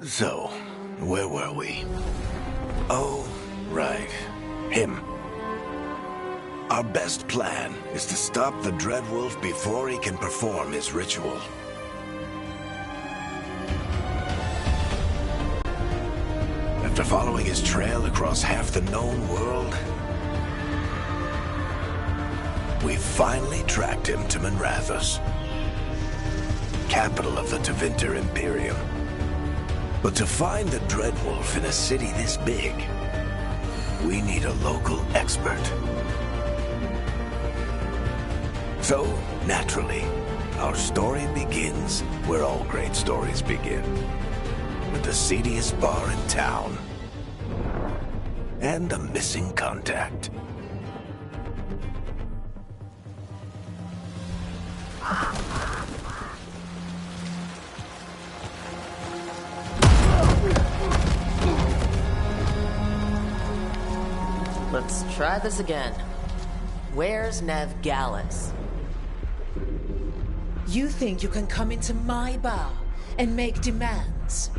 So, where were we? Oh, right. Him. Our best plan is to stop the Dreadwolf before he can perform his ritual. After following his trail across half the known world, we finally tracked him to Minrathous, capital of the Tevinter Imperium. But to find the Dreadwolf in a city this big, we need a local expert. So, naturally, our story begins where all great stories begin. With the seediest bar in town. And a missing contact. Let's try this again. Where's Nev Gallus? You think you can come into my bar and make demands?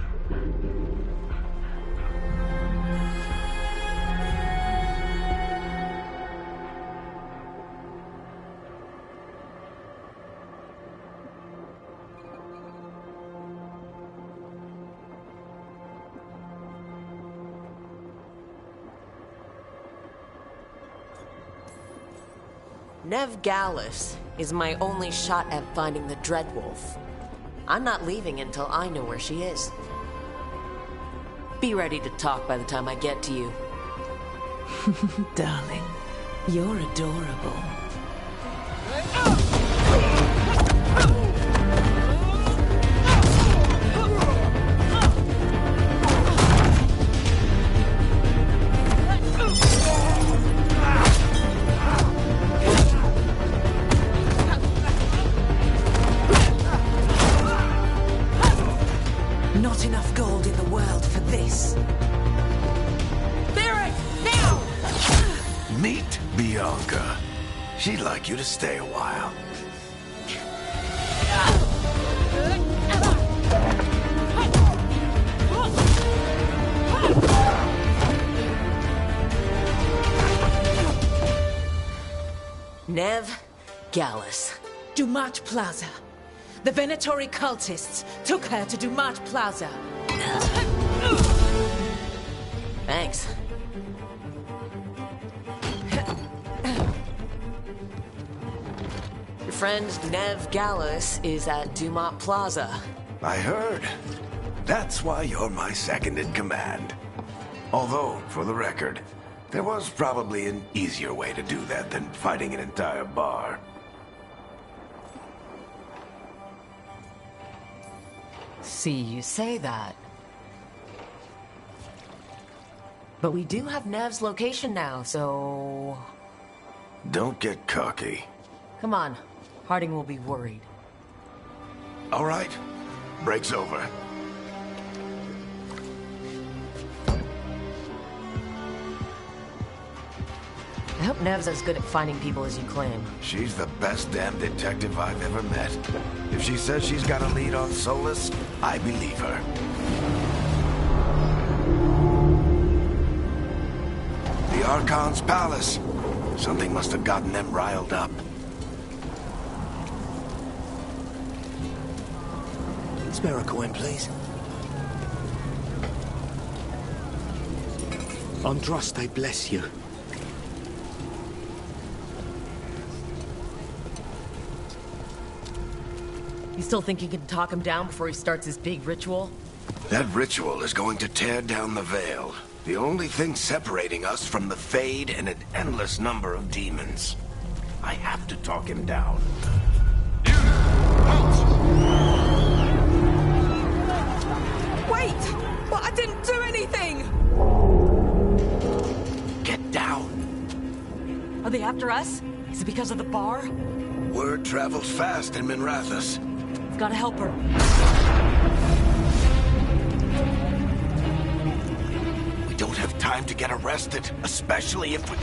Nev Gallus is my only shot at finding the Dreadwolf. I'm not leaving until I know where she is. Be ready to talk by the time I get to you. Darling, you're adorable. Not enough gold in the world for this. Barrett, now! Meet Bianca. She'd like you to stay a while. Nev Gallus. Dumat Plaza. The Venatori cultists took her to Dumat Plaza. Thanks. Your friend Nev Gallus is at Dumat Plaza. I heard. That's why you're my second in command. Although, for the record, there was probably an easier way to do that than fighting an entire bar. See, you say that. But we do have Nev's location now, so... Don't get cocky. Come on. Harding will be worried. All right. Break's over. I hope Nev's as good at finding people as you claim. She's the best damn detective I've ever met. If she says she's got a lead on Solus, I believe her. The Archon's palace. Something must have gotten them riled up. Spare a coin, please. Andraste bless you. You still think you can talk him down before he starts his big ritual? That ritual is going to tear down the veil. The only thing separating us from the Fade and an endless number of demons. I have to talk him down. Wait! But I didn't do anything! Get down. Are they after us? Is it because of the bar? Word travels fast in Minrathous. We've got to help her. We don't have time to get arrested, especially if we...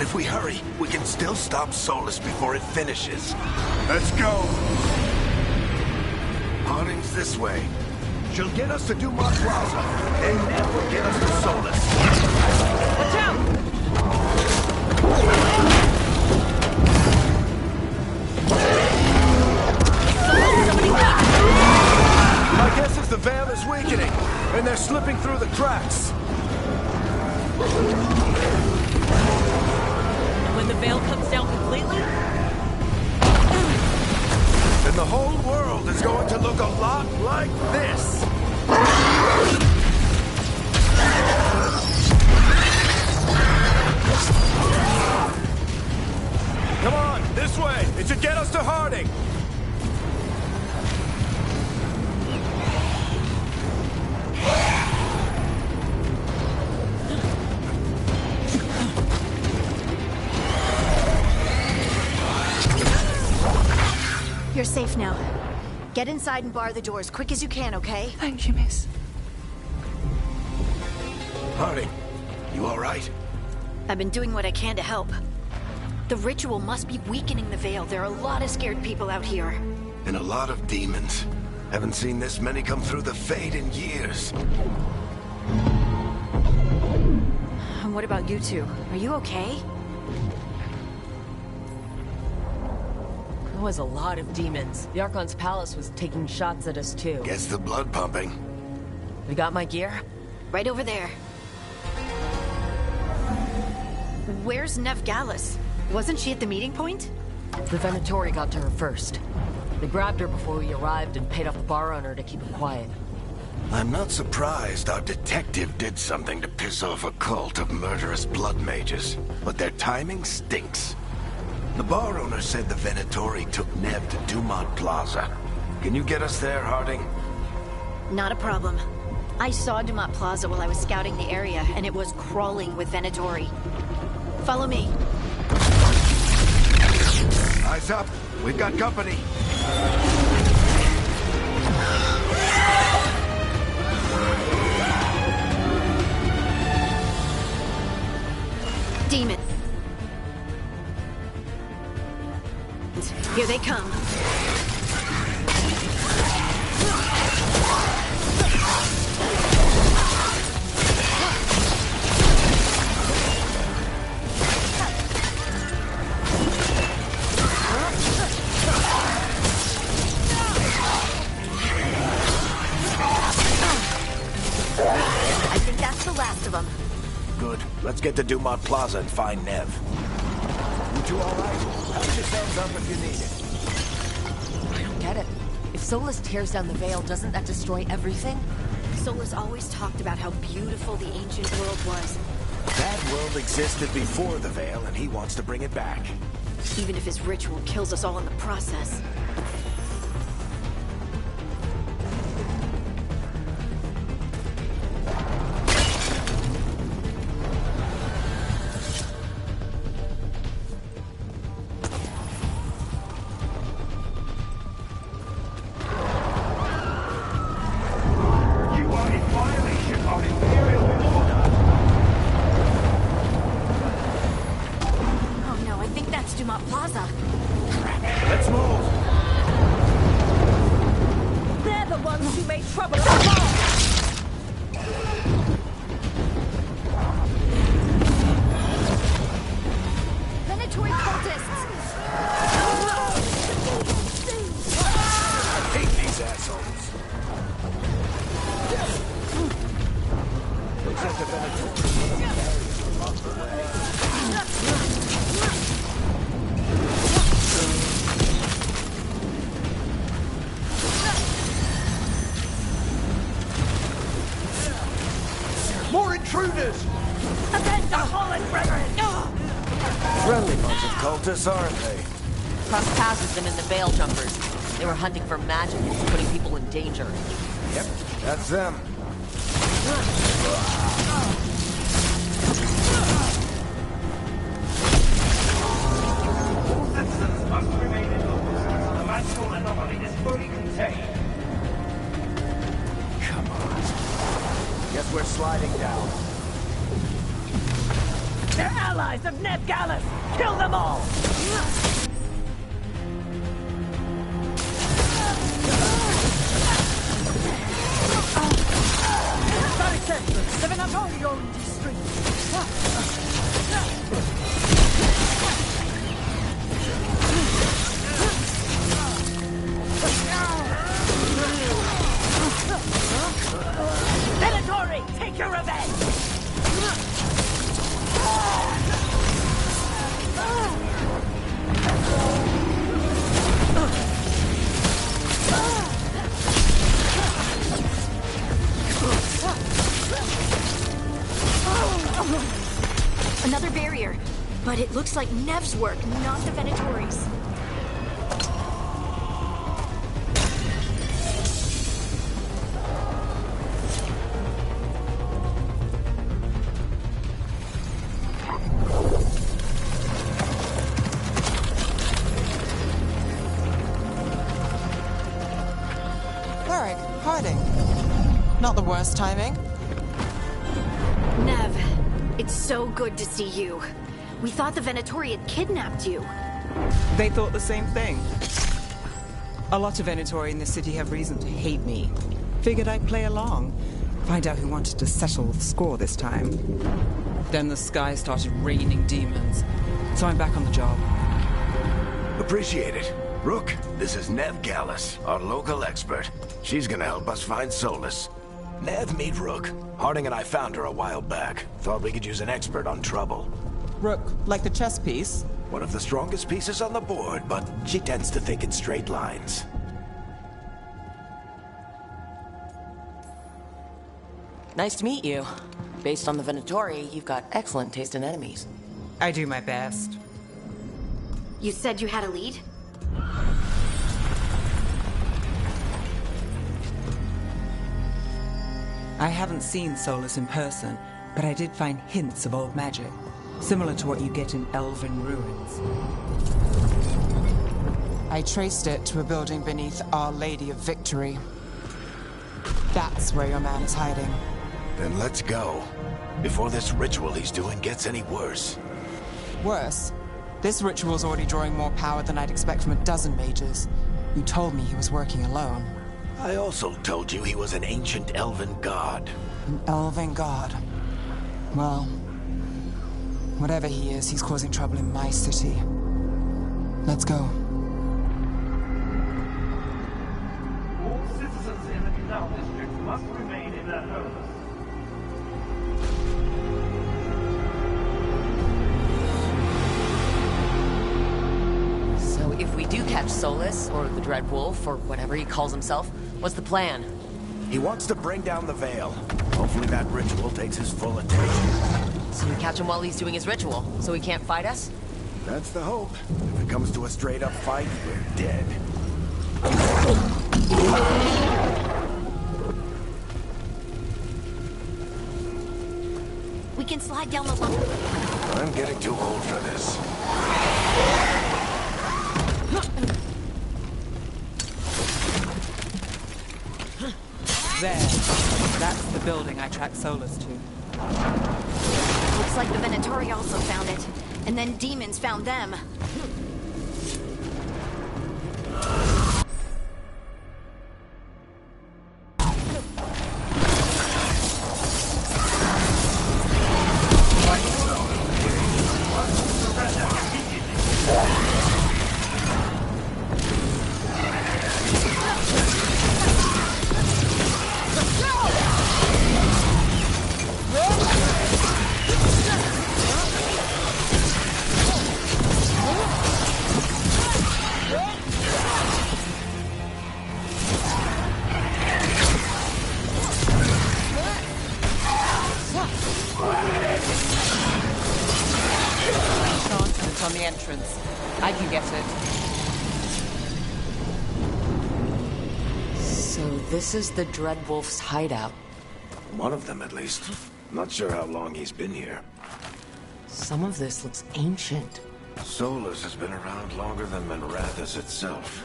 if we hurry, we can still stop Solus before it finishes. Let's go! Harding's this way. She'll get us to Dumont Plaza, and Ned will get us to Solus. Watch out! My guess is the veil is weakening, and they're slipping through the cracks. When the veil comes down completely? And the whole world is going to look a lot like this. Come on, this way. It should get us to Harding. You're safe now. Get inside and bar the door as quick as you can, okay? Thank you, miss. Harding, you all right? I've been doing what I can to help. The ritual must be weakening the veil. There are a lot of scared people out here. And a lot of demons. Haven't seen this many come through the Fade in years. And what about you two? Are you okay? There was a lot of demons. The Archon's palace was taking shots at us too. Gets the blood pumping. We got my gear? Right over there. Where's Nev Gallus? Wasn't she at the meeting point? The Venatori got to her first. They grabbed her before we arrived and paid off the bar owner to keep her quiet. I'm not surprised our detective did something to piss off a cult of murderous blood mages, but their timing stinks. The bar owner said the Venatori took Nev to Dumont Plaza. Can you get us there, Harding? Not a problem. I saw Dumont Plaza while I was scouting the area, and it was crawling with Venatori. Follow me. Eyes up. We've got company. Demon. Here they come. I think that's the last of them. Good. Let's get to Dumont Plaza and find Nev. You two all right? Help yourselves up if you need it. I don't get it. If Solus tears down the veil, doesn't that destroy everything? Solus always talked about how beautiful the ancient world was. That world existed before the veil, and he wants to bring it back. Even if his ritual kills us all in the process. Plaza. Let's move. They're the ones who made trouble at the bar. Venatori cultists. I hate these assholes. Looks like the Venatori off the way. More intruders! Avenge the fallen brethren! Friendly bunch of cultists, aren't they? Crossed paths with them in the Veil Jumpers. They were hunting for magic and putting people in danger. Yep, that's them. All citizens must remain indoors. The magical anomaly is fully contained. Come on. Guess we're sliding down. They're allies of Ned Gallus! Kill them all! The Venatorium district! Venatori, take your revenge! Another barrier. But it looks like Nev's work, not the Venatori's. Cleric, hiding. Not the worst timing. Nev, it's so good to see you. We thought the Venatori had kidnapped you. They thought the same thing. A lot of Venatori in this city have reason to hate me. Figured I'd play along. Find out who wanted to settle the score this time. Then the sky started raining demons. So I'm back on the job. Appreciate it. Rook, this is Nev Gallus, our local expert. She's gonna help us find Solus. Nev, meet Rook. Harding and I found her a while back. Thought we could use an expert on trouble. Rook, like the chess piece? One of the strongest pieces on the board, but she tends to think in straight lines. Nice to meet you. Based on the Venatori, you've got excellent taste in enemies. I do my best. You said you had a lead? I haven't seen Solus in person, but I did find hints of old magic, similar to what you get in elven ruins. I traced it to a building beneath Our Lady of Victory. That's where your man is hiding. Then let's go. Before this ritual he's doing gets any worse. Worse, this ritual's already drawing more power than I'd expect from a dozen mages. You told me he was working alone. I also told you he was an ancient elven god. An elven god. Well, whatever he is, he's causing trouble in my city. Let's go. All citizens in the Canal District must remain in their homes. So if we do catch Solus, or the Dreadwolf, or whatever he calls himself, what's the plan? He wants to bring down the Veil. Hopefully that ritual takes his full attention. So we catch him while he's doing his ritual, so he can't fight us? That's the hope. If it comes to a straight-up fight, we're dead. We can slide down the lumber. I'm getting too old for this. There. That's the building I tracked Solus to. Looks like the Venatori also found it. And then demons found them. On the entrance. I can get it. So this is the Dreadwolf's hideout. One of them, at least. Not sure how long he's been here. Some of this looks ancient. Solus has been around longer than Manrathus itself.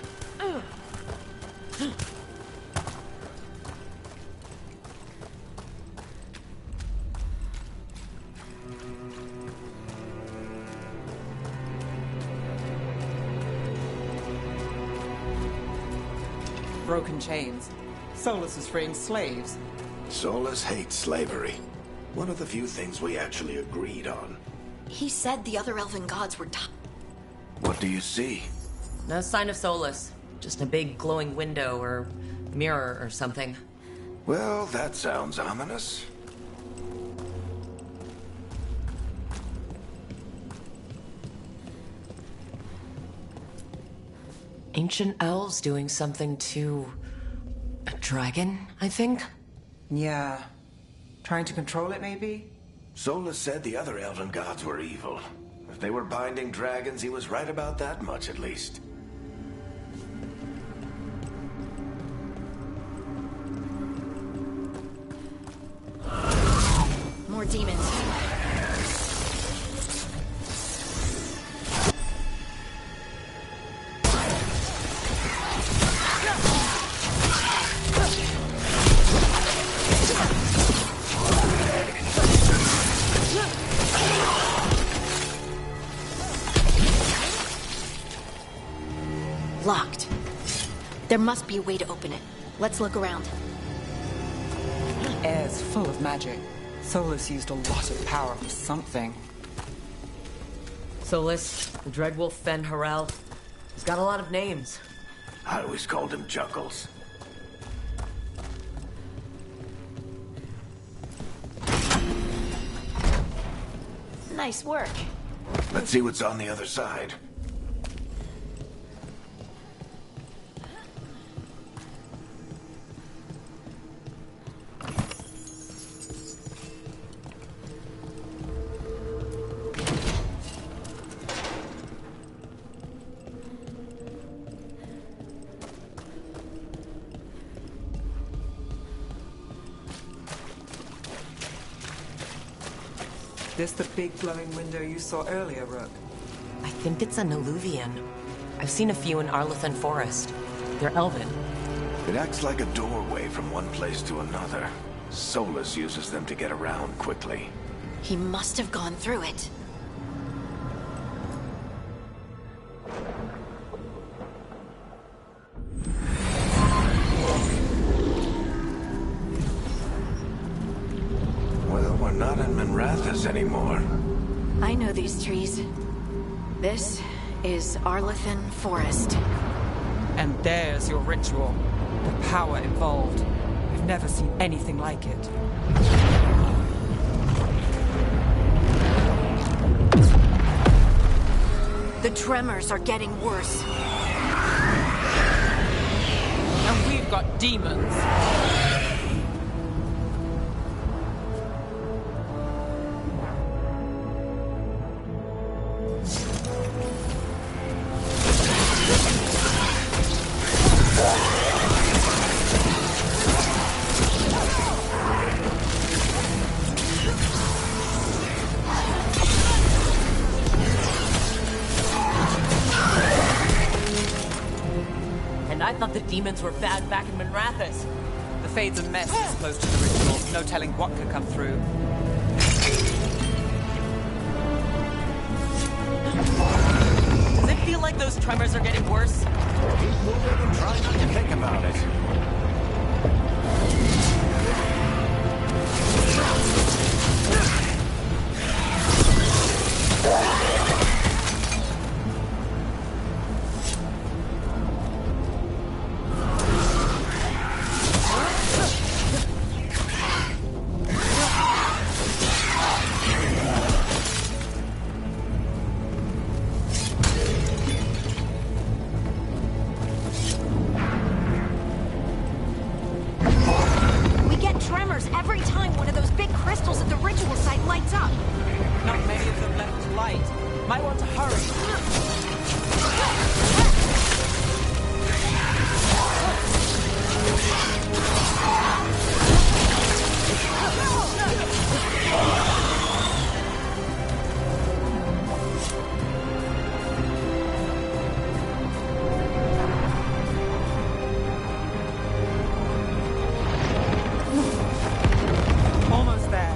broken chains. Solus is freeing slaves. Solus hates slavery. One of the few things we actually agreed on. He said the other elven gods were What do you see? No sign of Solus. Just a big glowing window or mirror or something. Well, that sounds ominous. Ancient elves doing something to a dragon, I think? Yeah. Trying to control it, maybe? Solus said the other elven gods were evil. If they were binding dragons, he was right about that much, at least. more demons. Locked. There must be a way to open it. Let's look around. Air's full of magic. Solus used a lot of power for something. Solus, the Dreadwolf Fen Harel. He's got a lot of names. I always called him Juggles. Nice work. Let's see what's on the other side. This the big glowing window you saw earlier, Rook? I think it's an Alluvian. I've seen a few in Arlathan Forest. They're elven. It acts like a doorway from one place to another. Solus uses them to get around quickly. He must have gone through it. Well, we're not in Minrathous anymore. I know these trees. This is Arlathan Forest. And there's your ritual. The power involved. I've never seen anything like it. The tremors are getting worse. And we've got demons. And I thought the demons were bad back in Minrathous. The Fade's a mess as close to the ritual. No telling what could come through. Does it feel like those tremors are getting worse? Keep moving and try not to think about it. We get tremors every time one of those big crystals at the ritual site lights up. Not many of them left to light. Might want to hurry. Almost there.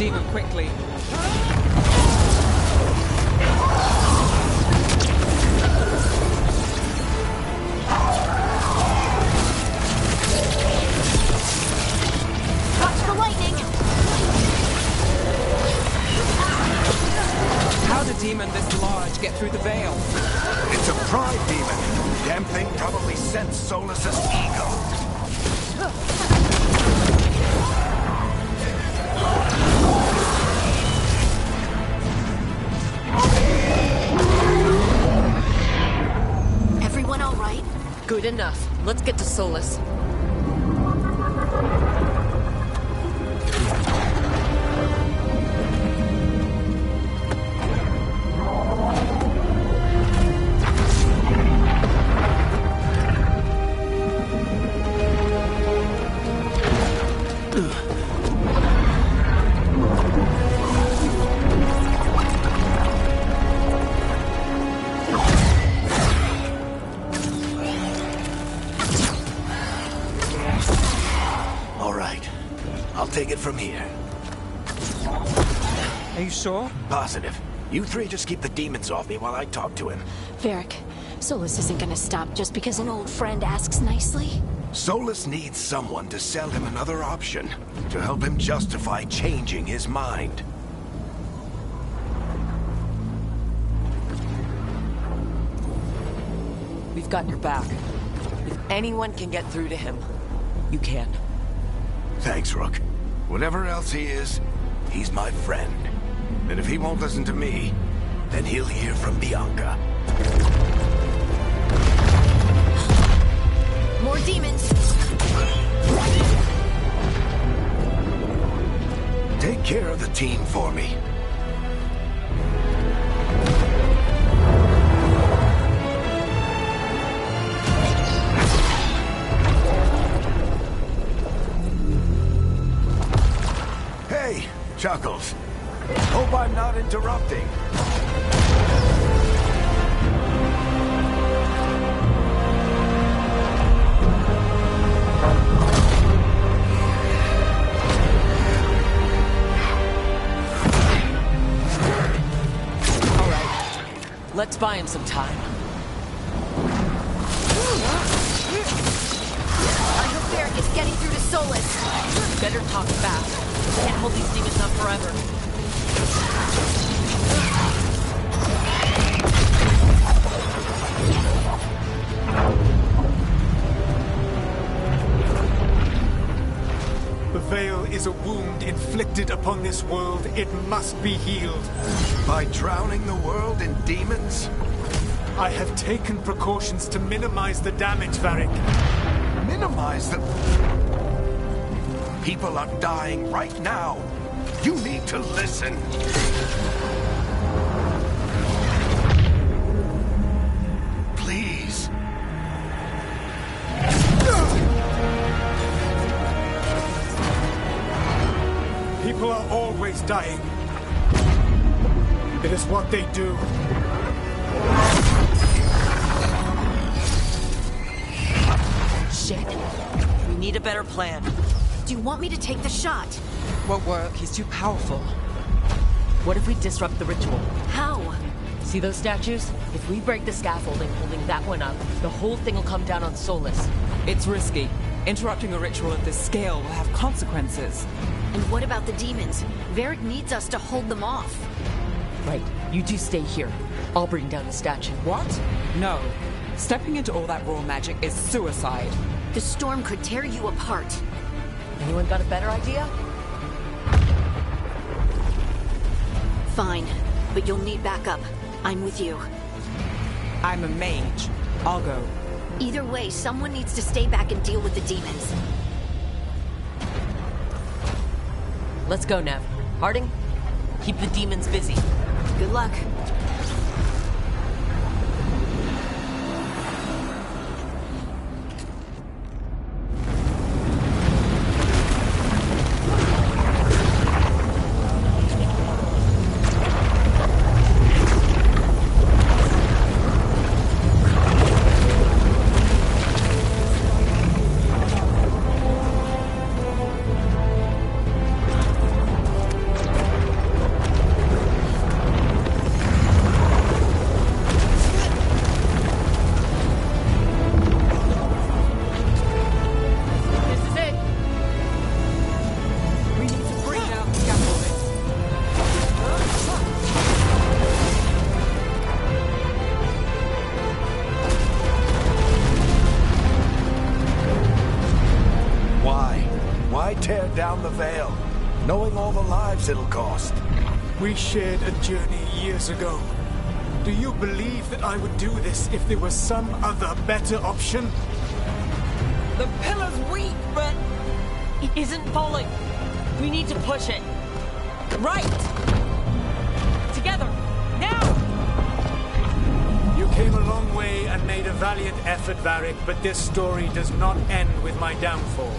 demon quickly. Watch the lightning! How'd a demon this large get through the veil? It's a pride demon. Damn thing probably sensed Solus's ego. Everyone all right? Good enough. Let's get to Solus. All right. I'll take it from here. Are you sure? Positive. You three just keep the demons off me while I talk to him. Varric, Solus isn't gonna stop just because an old friend asks nicely. Solus needs someone to sell him another option, to help him justify changing his mind. We've got your back. If anyone can get through to him, you can. Thanks, Rook. Whatever else he is, he's my friend. And if he won't listen to me, then he'll hear from Bianca. More demons! Take care of the team for me. Hey, Chuckles. Hope I'm not interrupting. Let's buy him some time. I hope Varric is getting through to Solus. Better talk fast. Can't hold these demons up forever. The veil is a wound inflicted upon this world. It must be healed. By drowning the world in demons? I have taken precautions to minimize the damage, Varric. Minimize the... People are dying right now. You need to listen. Please. People are always dying. It is what they do. Shit. We need a better plan. Do you want me to take the shot? Won't work. He's too powerful. What if we disrupt the ritual? How? See those statues? If we break the scaffolding holding that one up, the whole thing will come down on Solus. It's risky. Interrupting a ritual of this scale will have consequences. And what about the demons? Varric needs us to hold them off. Right. You two stay here. I'll bring down the statue. What? No. Stepping into all that raw magic is suicide. The storm could tear you apart. Anyone got a better idea? Fine, but you'll need backup. I'm with you. I'm a mage. I'll go. Either way, someone needs to stay back and deal with the demons. Let's go, Nev. Harding, keep the demons busy. Good luck. Why tear down the Veil, knowing all the lives it'll cost? We shared a journey years ago. Do you believe that I would do this if there was some other better option? The pillar's weak, but it isn't falling. We need to push it. Right! Together! Now! You came a long way and made a valiant effort, Varric, but this story does not end with my downfall.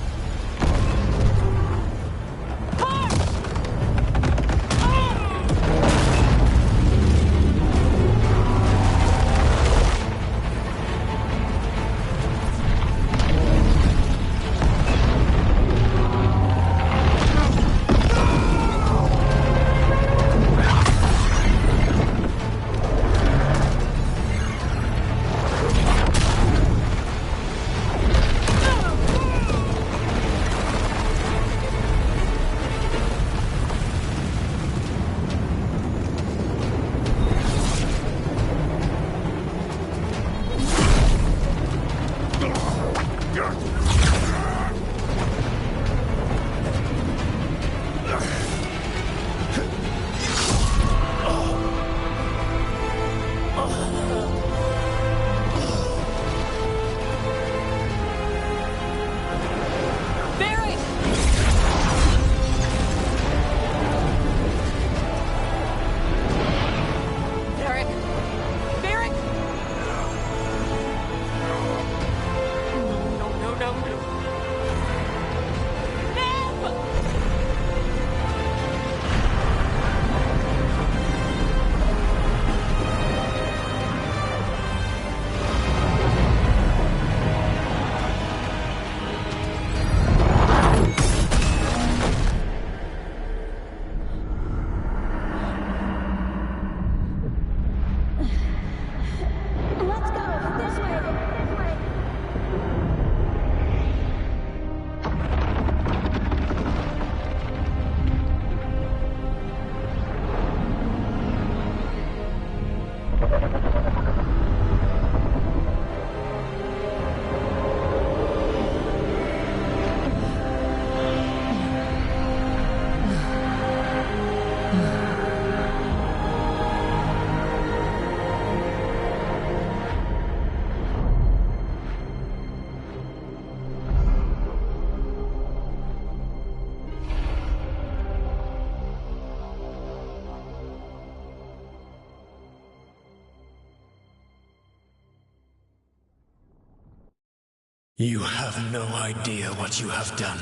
You have no idea what you have done.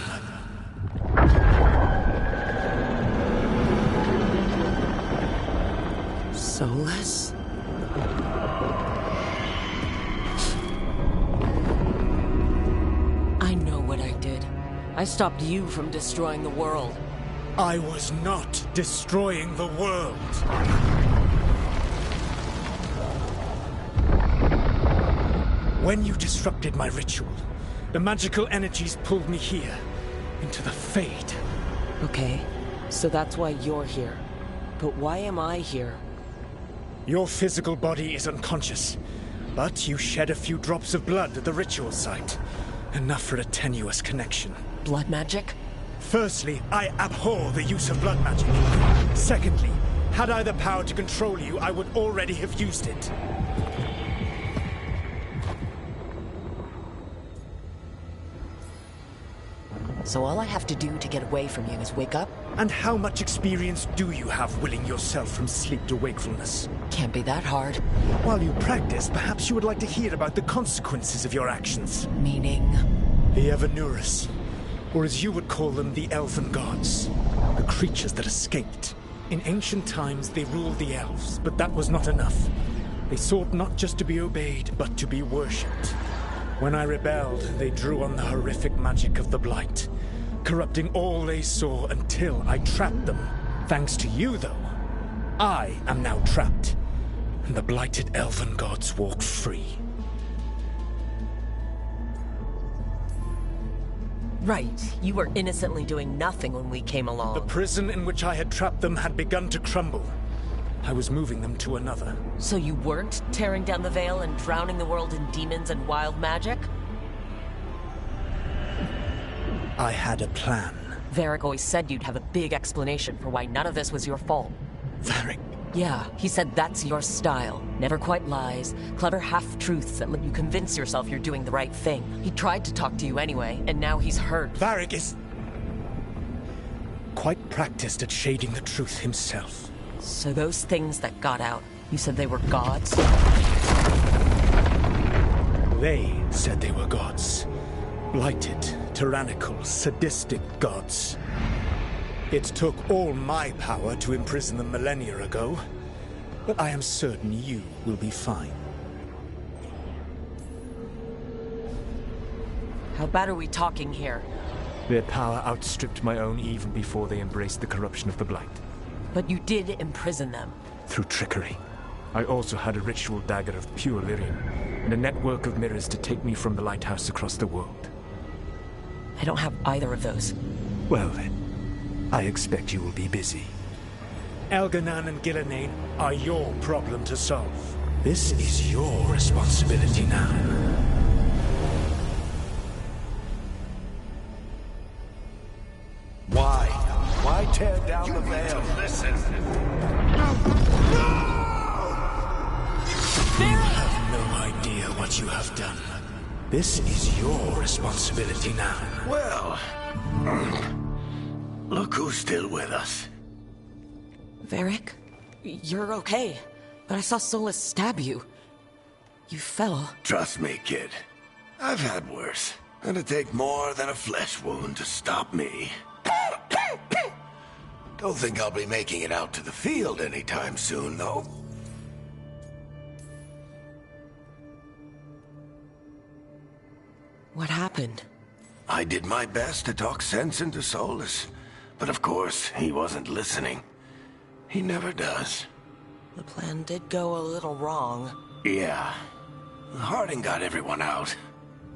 Soulless? I know what I did. I stopped you from destroying the world. I was not destroying the world. When you disrupted my ritual, the magical energies pulled me here, into the Fade. Okay, so that's why you're here. But why am I here? Your physical body is unconscious, but you shed a few drops of blood at the ritual site. Enough for a tenuous connection. Blood magic? Firstly, I abhor the use of blood magic. Secondly, had I the power to control you, I would already have used it. So all I have to do to get away from you is wake up? And how much experience do you have willing yourself from sleep to wakefulness? Can't be that hard. While you practice, perhaps you would like to hear about the consequences of your actions. Meaning? The Evanurus, or as you would call them, the Elven Gods. The creatures that escaped. In ancient times, they ruled the elves, but that was not enough. They sought not just to be obeyed, but to be worshipped. When I rebelled, they drew on the horrific magic of the Blight, corrupting all they saw until I trapped them. Thanks to you, though, I am now trapped, and the blighted Elven Gods walk free. Right. You were innocently doing nothing when we came along. The prison in which I had trapped them had begun to crumble. I was moving them to another. So you weren't tearing down the Veil and drowning the world in demons and wild magic? I had a plan. Varric always said you'd have a big explanation for why none of this was your fault. Varric? Yeah, he said that's your style. Never quite lies, clever half-truths that let you convince yourself you're doing the right thing. He tried to talk to you anyway, and now he's hurt. Varric is quite practiced at shading the truth himself. So those things that got out, you said they were gods? They said they were gods. Blighted, tyrannical, sadistic gods. It took all my power to imprison them millennia ago, but I am certain you will be fine. How bad are we talking here? Their power outstripped my own even before they embraced the corruption of the Blight. But you did imprison them. Through trickery. I also had a ritual dagger of pure lyrium, and a network of mirrors to take me from the lighthouse across the world. I don't have either of those. Well then, I expect you will be busy. Elganan and Gillenane are your problem to solve. This is your responsibility now. Why? Why tear down the veil? Listen. You have no idea what you have done. This is your responsibility now. Well, look who's still with us. Varric, you're okay. But I saw Solus stab you. You fell. Trust me, kid. I've had worse. It'd take more than a flesh wound to stop me. Don't think I'll be making it out to the field anytime soon, though. What happened? I did my best to talk sense into Solus, but of course, he wasn't listening. He never does. The plan did go a little wrong. Yeah. Harding got everyone out.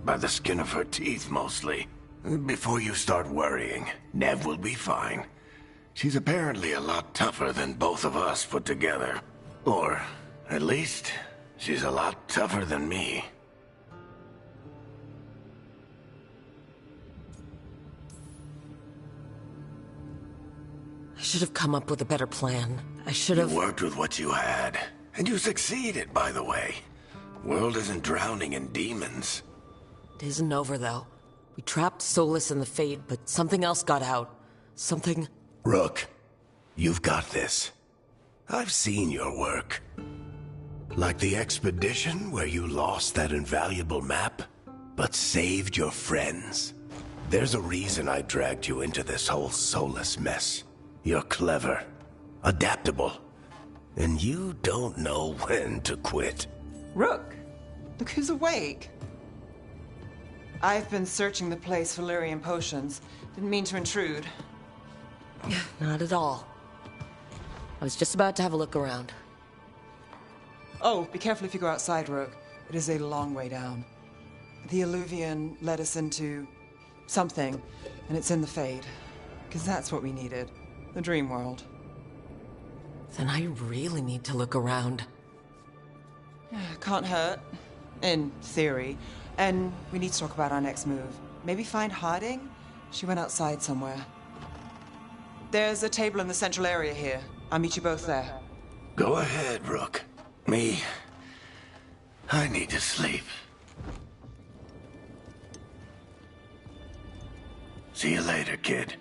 By the skin of her teeth, mostly. Before you start worrying, Nev will be fine. She's apparently a lot tougher than both of us put together. Or, at least, she's a lot tougher than me. I should have come up with a better plan. I should have... You worked with what you had. And you succeeded, by the way. World isn't drowning in demons. It isn't over, though. We trapped Solus in the Fade, but something else got out. Something... Rook, you've got this. I've seen your work. Like the expedition where you lost that invaluable map, but saved your friends. There's a reason I dragged you into this whole Solus mess. You're clever, adaptable, and you don't know when to quit. Rook, look who's awake. I've been searching the place for lyrium potions. Didn't mean to intrude. Not at all. I was just about to have a look around. Oh, be careful if you go outside, Rook. It is a long way down. The Illuvian led us into something, and it's in the Fade. Because that's what we needed. The dream world. Then I really need to look around. Can't hurt. In theory. And we need to talk about our next move. Maybe find Harding? She went outside somewhere. There's a table in the central area here. I'll meet you both there. Go ahead, Rook. Me, I need to sleep. See you later, kid.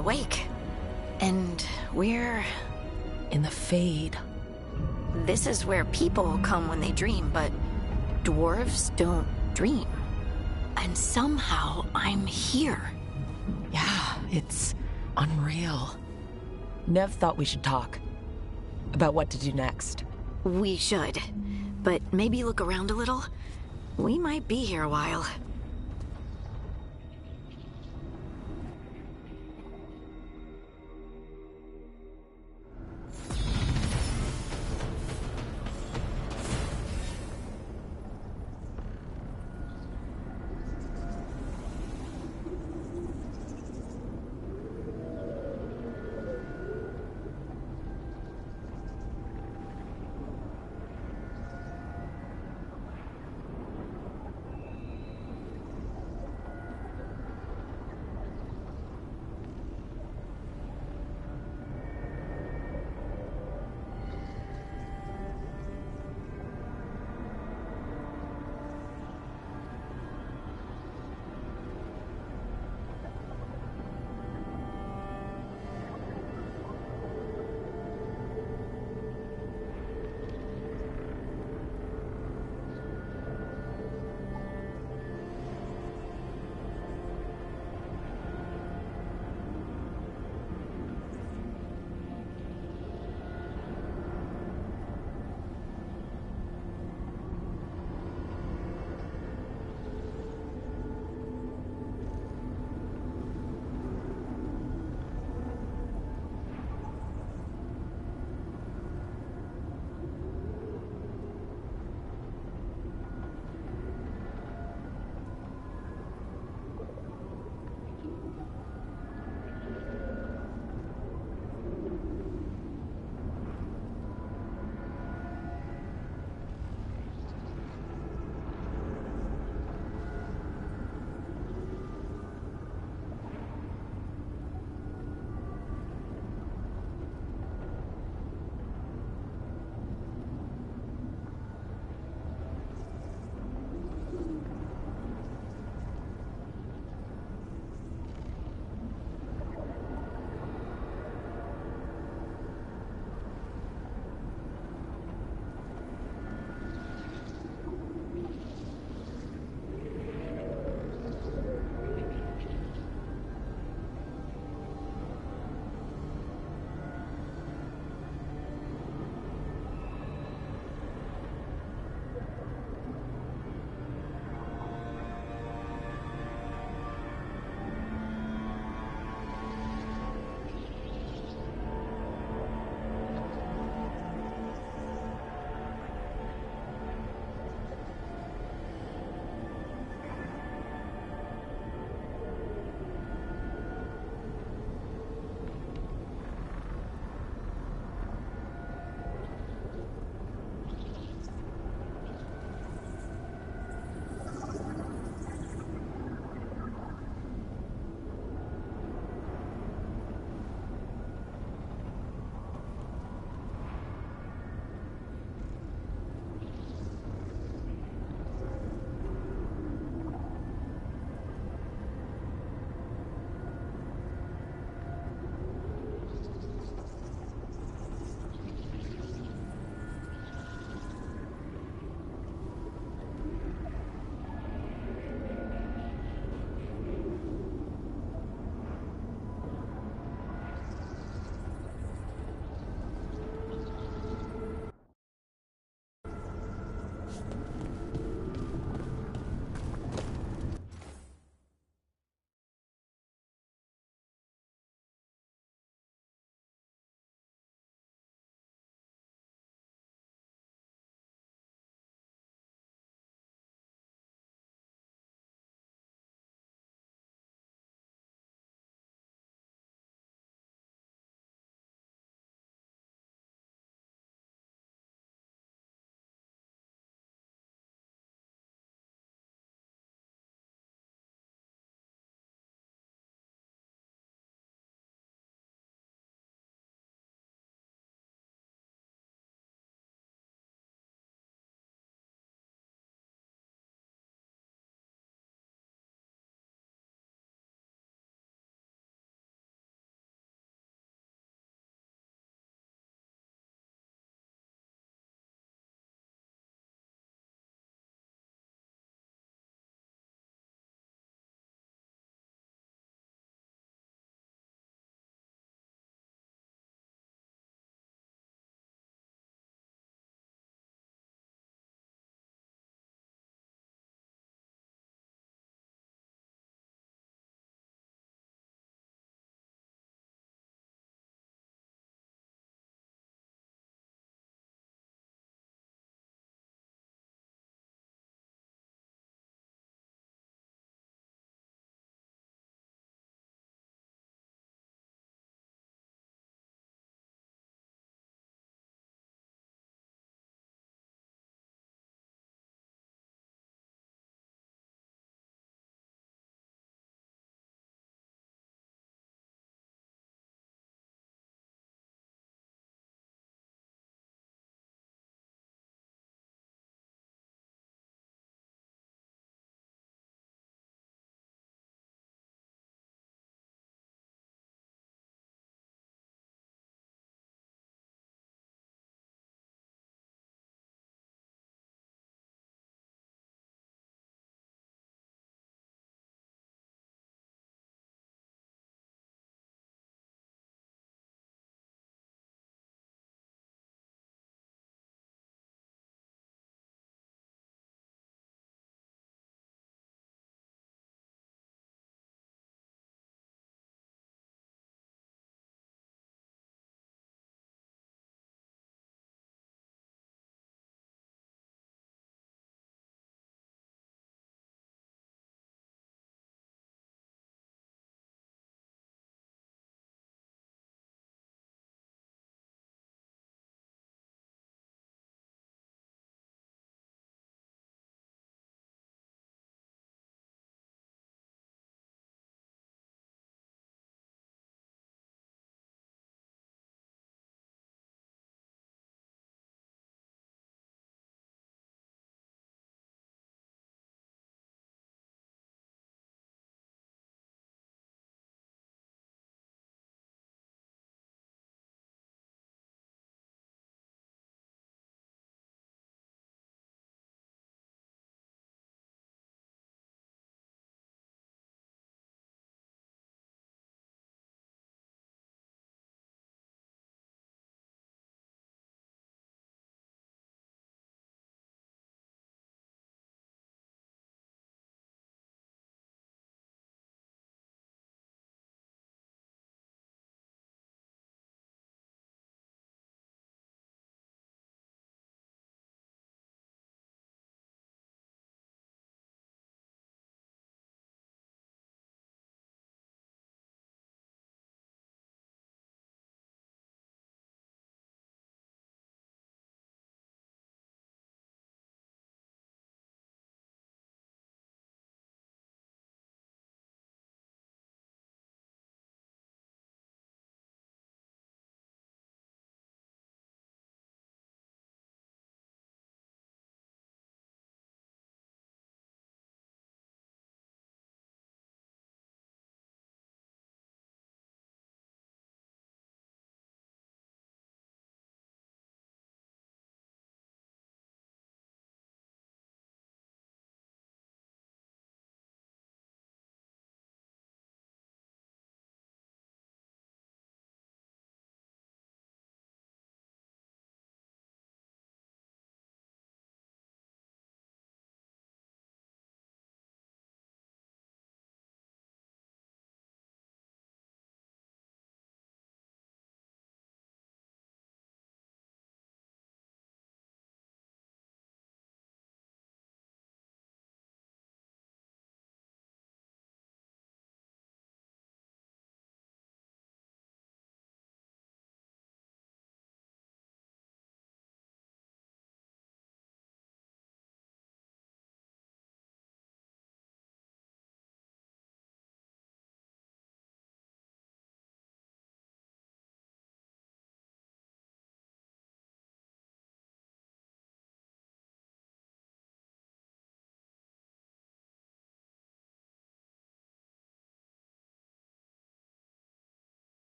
awake. And we're... In the Fade. This is where people come when they dream, but dwarves don't dream. And somehow I'm here. Yeah, it's unreal. Nev thought we should talk about what to do next. We should. But maybe look around a little. We might be here a while.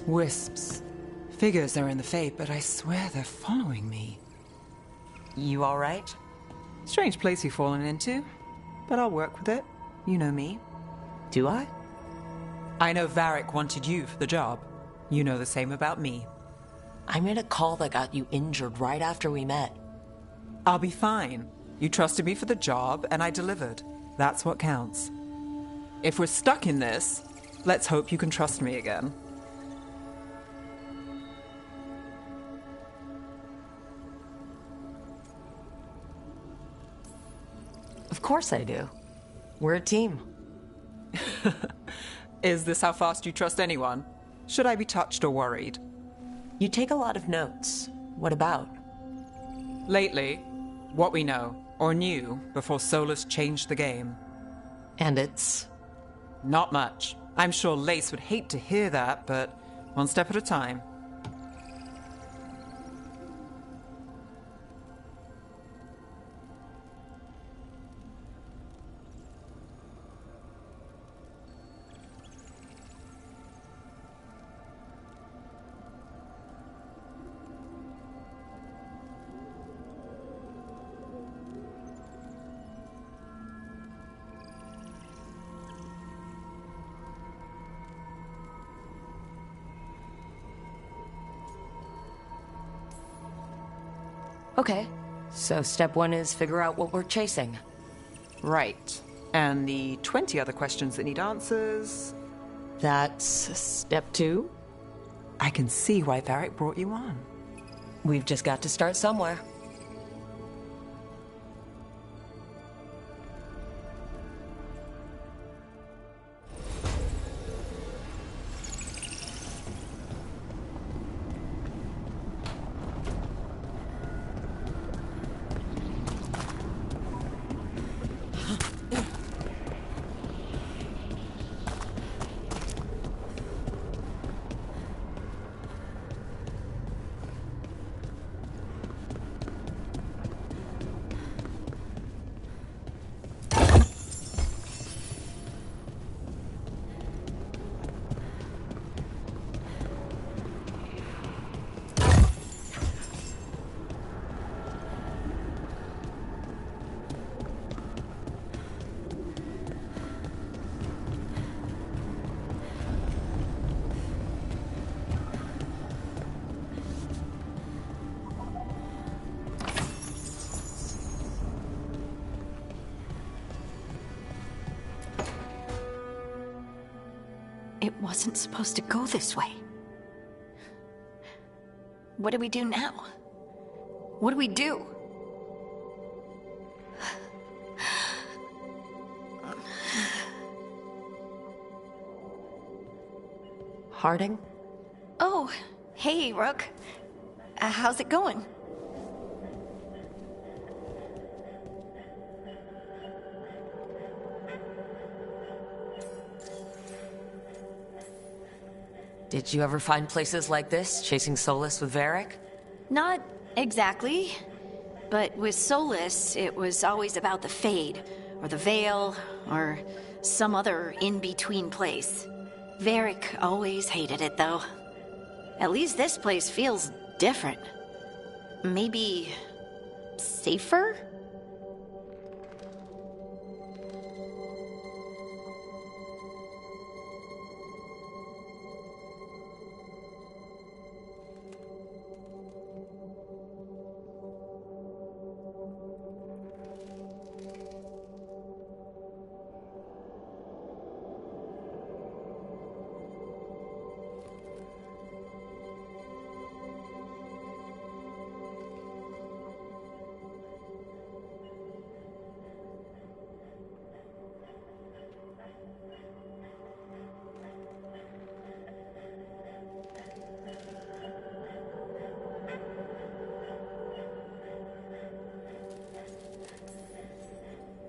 Wisps. Figures are in the Fate, but I swear they're following me. You alright? Strange place you've fallen into, but I'll work with it. You know me. Do I? I know Varric wanted you for the job. You know the same about me. I made a call that got you injured right after we met. I'll be fine. You trusted me for the job, and I delivered. That's what counts. If we're stuck in this, let's hope you can trust me again. Of course I do. We're a team. Is this how fast you trust anyone? Should I be touched or worried? You take a lot of notes. What about? Lately, what we know, or knew, before Solus changed the game. And it's? Not much. I'm sure Lace would hate to hear that, but one step at a time. Okay, so step 1 is figure out what we're chasing. Right. And the 20 other questions that need answers... That's step 2? I can see why Varric brought you on. We've just got to start somewhere. It wasn't supposed to go this way. What do we do now? What do we do? Harding? Oh, hey, Rook. How's it going? Did you ever find places like this, chasing Solus with Varric? Not exactly. But with Solus, it was always about the Fade, or the Veil, or some other in-between place. Varric always hated it, though. At least this place feels different. Maybe... safer?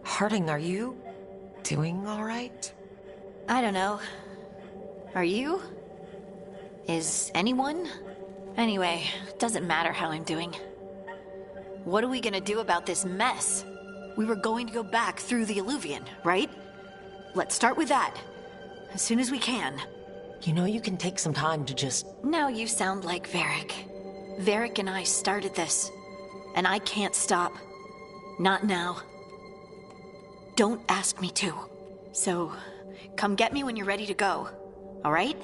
Harding, are you doing all right? I don't know. Are you? Is anyone? Anyway, doesn't matter how I'm doing. What are we gonna do about this mess? We were going to go back through the Illuvian, right? Let's start with that. As soon as we can. You know you can take some time to just... Now you sound like Varric. Varric and I started this, and I can't stop. Not now. Don't ask me to. So, come get me when you're ready to go, all right?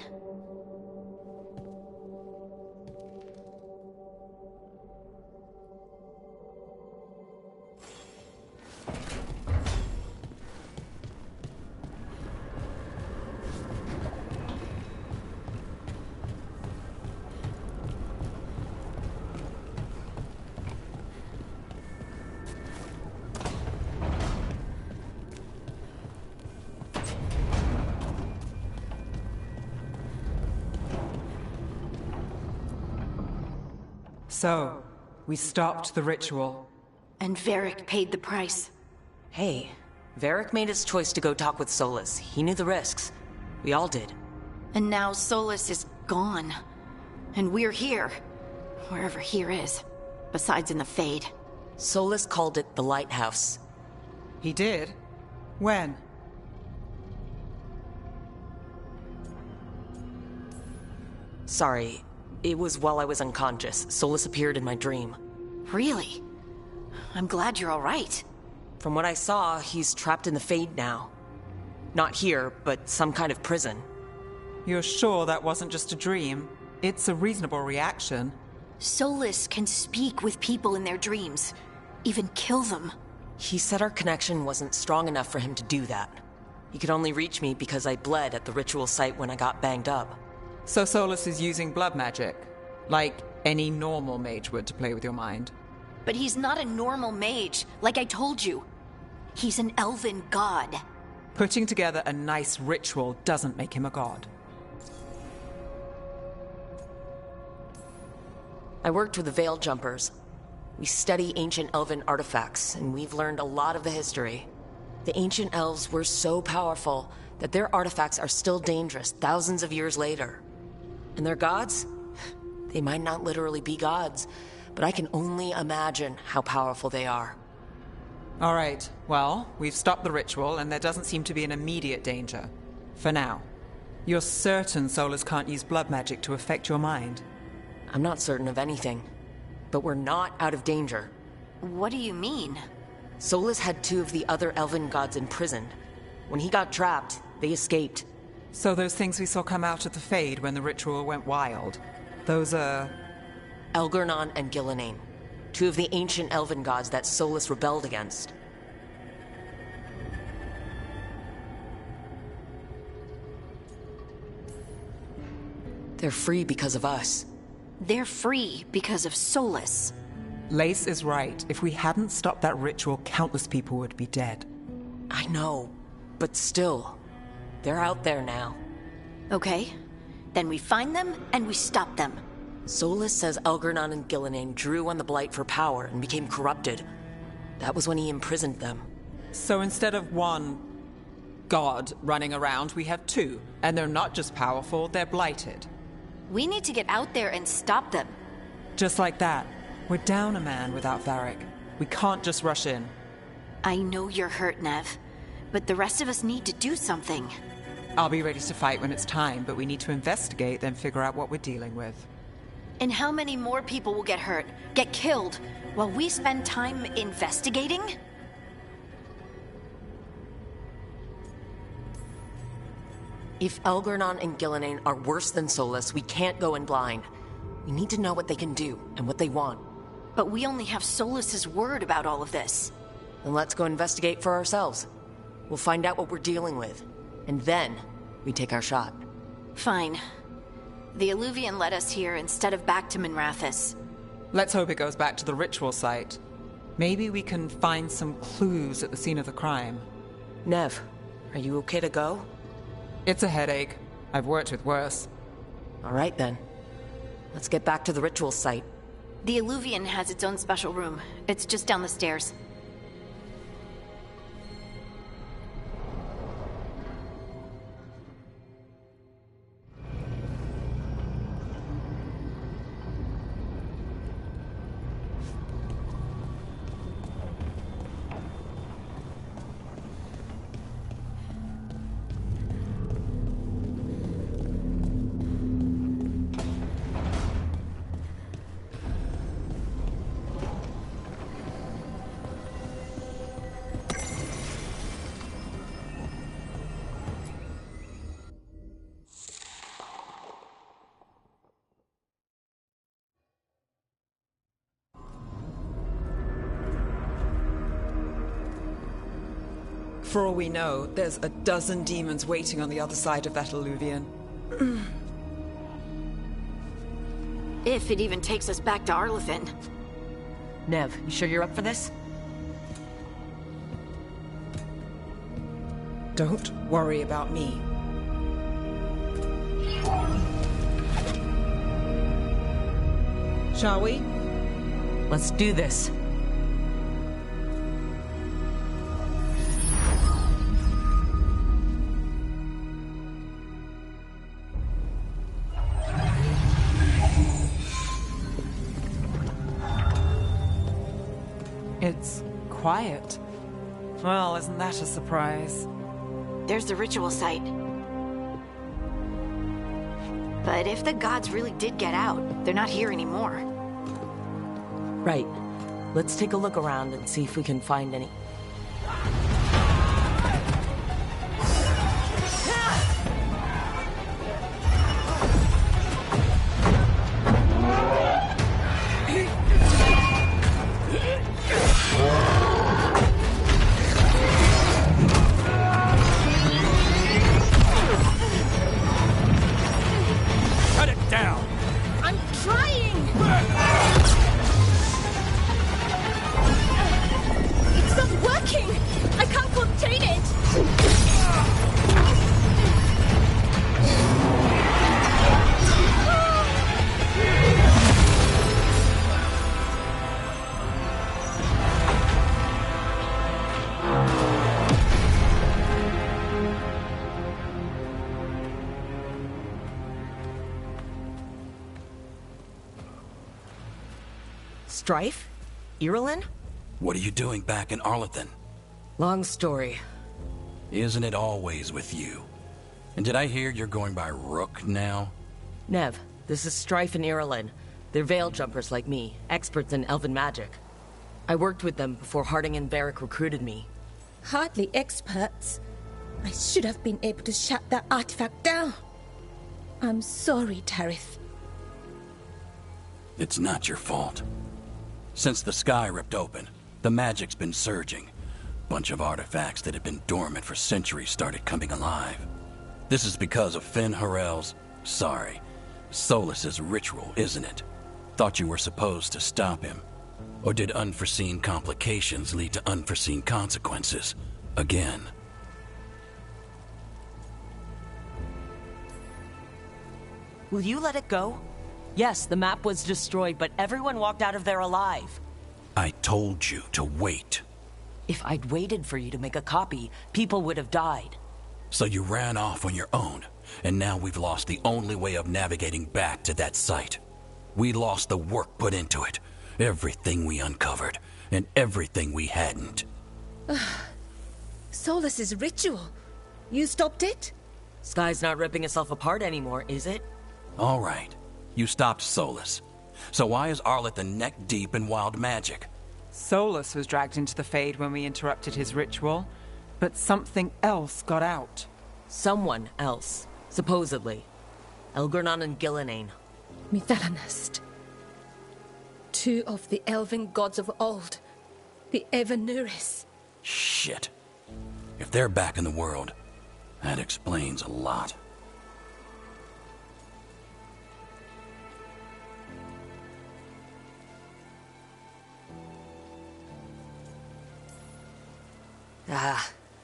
So, we stopped the ritual. And Varric paid the price. Hey, Varric made his choice to go talk with Solus. He knew the risks. We all did. And now Solus is gone. And we're here. Wherever here is. Besides in the Fade. Solus called it the Lighthouse. He did? When? Sorry, it was while I was unconscious. Solus appeared in my dream. Really? I'm glad you're all right. From what I saw, he's trapped in the Fade now. Not here, but some kind of prison. You're sure that wasn't just a dream? It's a reasonable reaction. Solus can speak with people in their dreams. Even kill them. He said our connection wasn't strong enough for him to do that. He could only reach me because I bled at the ritual site when I got banged up. So Solus is using blood magic, like any normal mage would to play with your mind. But he's not a normal mage, like I told you. He's an elven god. Putting together a nice ritual doesn't make him a god. I worked with the Veil Jumpers. We study ancient elven artifacts, and we've learned a lot of the history. The ancient elves were so powerful that their artifacts are still dangerous thousands of years later. And their gods? They might not literally be gods, but I can only imagine how powerful they are. All right, well, we've stopped the ritual, and there doesn't seem to be an immediate danger. For now. You're certain Solus can't use blood magic to affect your mind? I'm not certain of anything, but we're not out of danger. What do you mean? Solus had two of the other elven gods imprisoned. When he got trapped, they escaped. So those things we saw come out of the Fade when the ritual went wild, those are... Elgurnon and Gillenane, two of the ancient elven gods that Solus rebelled against. They're free because of us. They're free because of Solus. Lace is right. If we hadn't stopped that ritual, countless people would be dead. I know, but still, they're out there now. Okay, then we find them and we stop them. Solus says Elgurnon and Gillenane drew on the Blight for power and became corrupted. That was when he imprisoned them. So instead of one god running around, we have two. And they're not just powerful, they're blighted. We need to get out there and stop them. Just like that. We're down a man without Varric. We can't just rush in. I know you're hurt, Nev, but the rest of us need to do something. I'll be ready to fight when it's time, but we need to investigate, then figure out what we're dealing with. And how many more people will get hurt, get killed, while we spend time investigating? If Elgurnon and Gillenane are worse than Solus, we can't go in blind. We need to know what they can do and what they want. But we only have Solus's word about all of this. Then let's go investigate for ourselves. We'll find out what we're dealing with, and then we take our shot. Fine. The Illuvian led us here instead of back to Minrathous. Let's hope it goes back to the ritual site. Maybe we can find some clues at the scene of the crime. Nev, are you okay to go? It's a headache. I've worked with worse. All right then. Let's get back to the ritual site. The Illuvian has its own special room. It's just down the stairs. For all we know, there's a dozen demons waiting on the other side of that alluvion. If it even takes us back to Arlethan. Nev, you sure you're up for this? Don't worry about me. Shall we? Let's do this. It's quiet. Well, isn't that a surprise? There's the ritual site. But if the gods really did get out, they're not here anymore. Right. Let's take a look around and see if we can find any... Strife? Irulan? What are you doing back in Arlethan? Long story. Isn't it always with you? And did I hear you're going by Rook now? Nev, this is Strife and Irulan. They're veil jumpers like me, experts in elven magic. I worked with them before Harding and Varric recruited me. Hardly experts. I should have been able to shut that artifact down. I'm sorry, Tarith. It's not your fault. Since the sky ripped open, the magic's been surging. Bunch of artifacts that had been dormant for centuries started coming alive. This is because of Finn Harel's... Solas's ritual, isn't it? Thought you were supposed to stop him. Or did unforeseen complications lead to unforeseen consequences? Again. Will you let it go? Yes, the map was destroyed, but everyone walked out of there alive. I told you to wait. If I'd waited for you to make a copy, people would have died. So you ran off on your own, and now we've lost the only way of navigating back to that site. We lost the work put into it, everything we uncovered, and everything we hadn't. Solas's ritual. You stopped it? Sky's not ripping itself apart anymore, is it? All right. You stopped Solas. So why is Arlethan neck deep in wild magic? Solas was dragged into the Fade when we interrupted his ritual, but something else got out. Someone else, supposedly. Elgornon and Gillenane. Mithalanast. Two of the elven gods of old. The Evanuris. Shit. If they're back in the world, that explains a lot.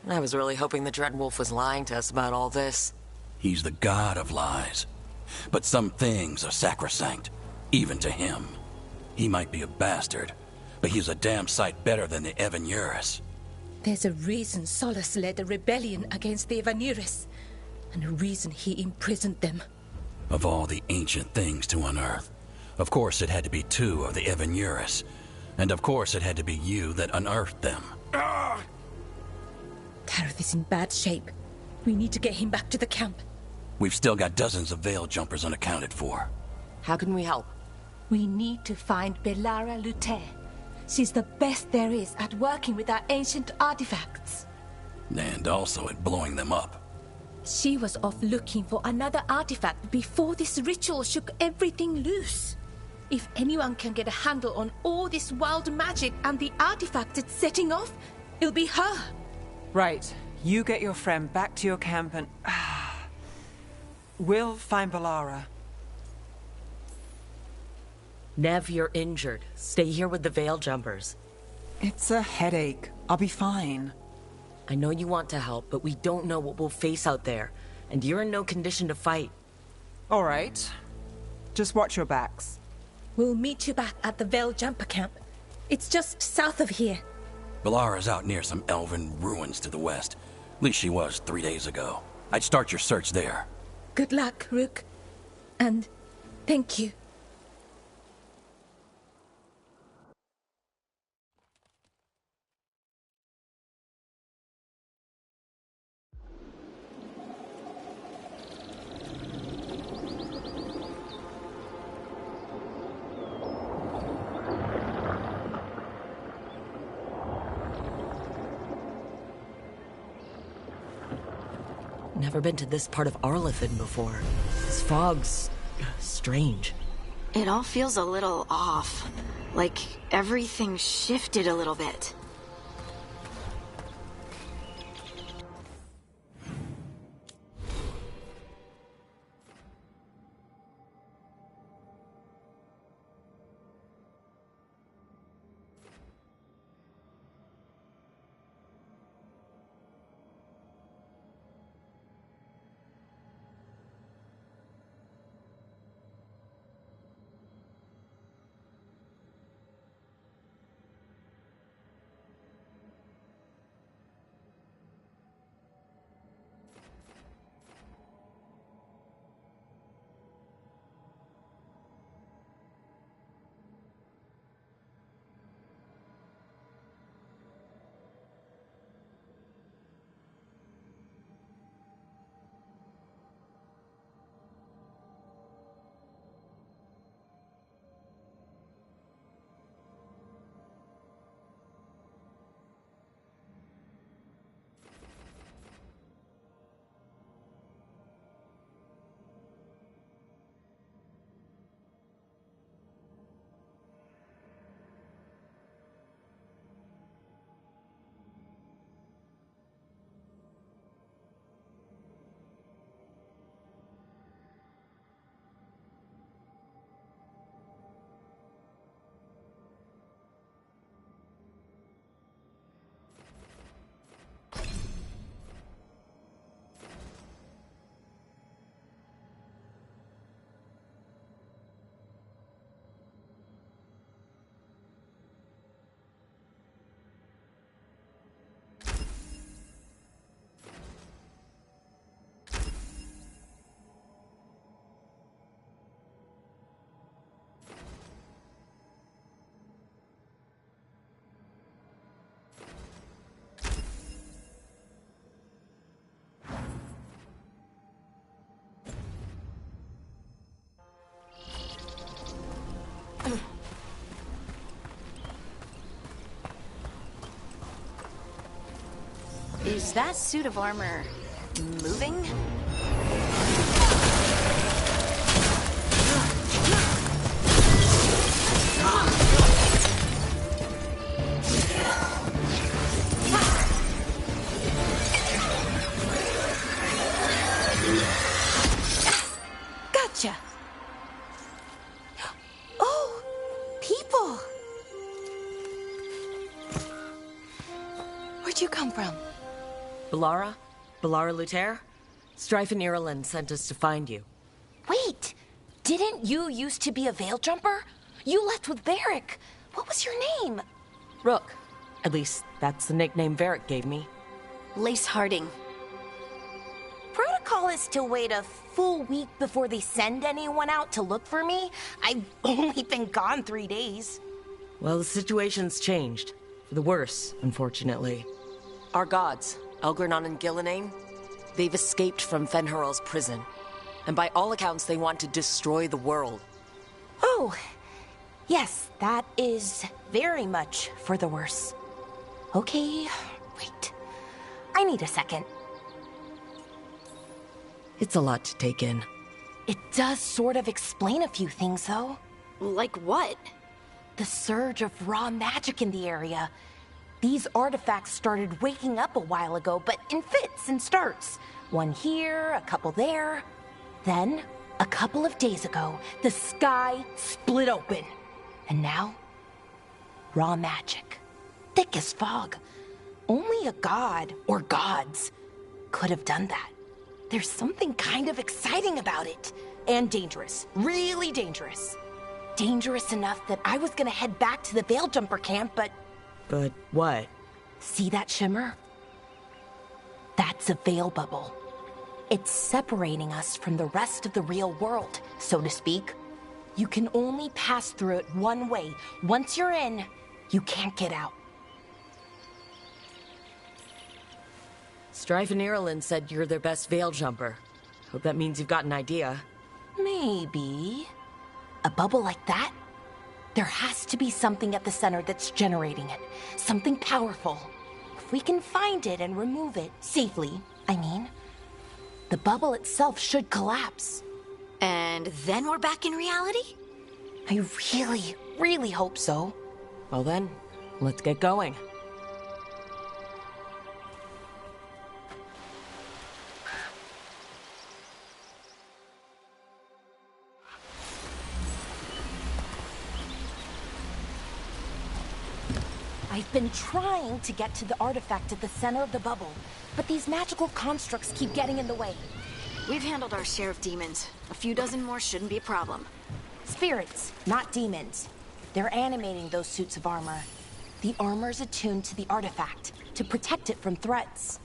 I was really hoping the Dreadwolf was lying to us about all this. He's the god of lies. But some things are sacrosanct, even to him. He might be a bastard, but he's a damn sight better than the Evanuris. There's a reason Solas led a rebellion against the Evanuris, and a reason he imprisoned them. Of all the ancient things to unearth, of course it had to be two of the Evanuris, and of course it had to be you that unearthed them. Tarith is in bad shape. We need to get him back to the camp. We've still got dozens of veil jumpers unaccounted for. How can we help? We need to find Belara Lute. She's the best there is at working with our ancient artifacts. And also at blowing them up. She was off looking for another artifact before this ritual shook everything loose. If anyone can get a handle on all this wild magic and the artifacts it's setting off, it'll be her. Right. You get your friend back to your camp and... we'll find Balara. Nev, you're injured. Stay here with the Veil Jumpers. It's a headache. I'll be fine. I know you want to help, but we don't know what we'll face out there. And you're in no condition to fight. All right. Just watch your backs. We'll meet you back at the Veil Jumper camp. It's just south of here. Balara's out near some elven ruins to the west. At least she was 3 days ago. I'd start your search there. Good luck, Rook. And thank you. Never been to this part of Arlathan before. This fog's strange. It all feels a little off. Like everything shifted a little bit. Is that suit of armor moving? Gotcha. Oh, people. Where'd you come from? Balara? Balara Luther? Strife and Ireland sent us to find you. Wait! Didn't you used to be a Veil Jumper? You left with Varric. What was your name? Rook. At least, that's the nickname Varric gave me. Lace Harding. Protocol is to wait a full week before they send anyone out to look for me. I've only been gone 3 days. Well, the situation's changed. For the worse, unfortunately. Our gods, Elgranon and Gillenane, they've escaped from Fen'Harel's prison. And by all accounts, they want to destroy the world. Oh, yes, that is very much for the worse. Okay, wait. I need a second. It's a lot to take in. It does sort of explain a few things, though. Like what? The surge of raw magic in the area. These artifacts started waking up a while ago, but in fits and starts. One here, a couple there. Then, a couple of days ago, the sky split open. And now, raw magic. Thick as fog. Only a god, or gods, could have done that. There's something kind of exciting about it. And dangerous. Really dangerous. Dangerous enough that I was gonna head back to the Veil Jumper camp, but... But what? See that shimmer? That's a veil bubble. It's separating us from the rest of the real world, so to speak. You can only pass through it one way. Once you're in, you can't get out. Strife and Ireland said you're their best veil jumper. Hope that means you've got an idea. Maybe. A bubble like that? There has to be something at the center that's generating it. Something powerful. If we can find it and remove it, safely, I mean, the bubble itself should collapse. And then we're back in reality? I really, really hope so. Well then, let's get going. I've been trying to get to the artifact at the center of the bubble, but these magical constructs keep getting in the way. We've handled our share of demons. A few dozen more shouldn't be a problem. Spirits, not demons. They're animating those suits of armor. The armor's attuned to the artifact, to protect it from threats.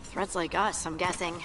Threats like us, I'm guessing.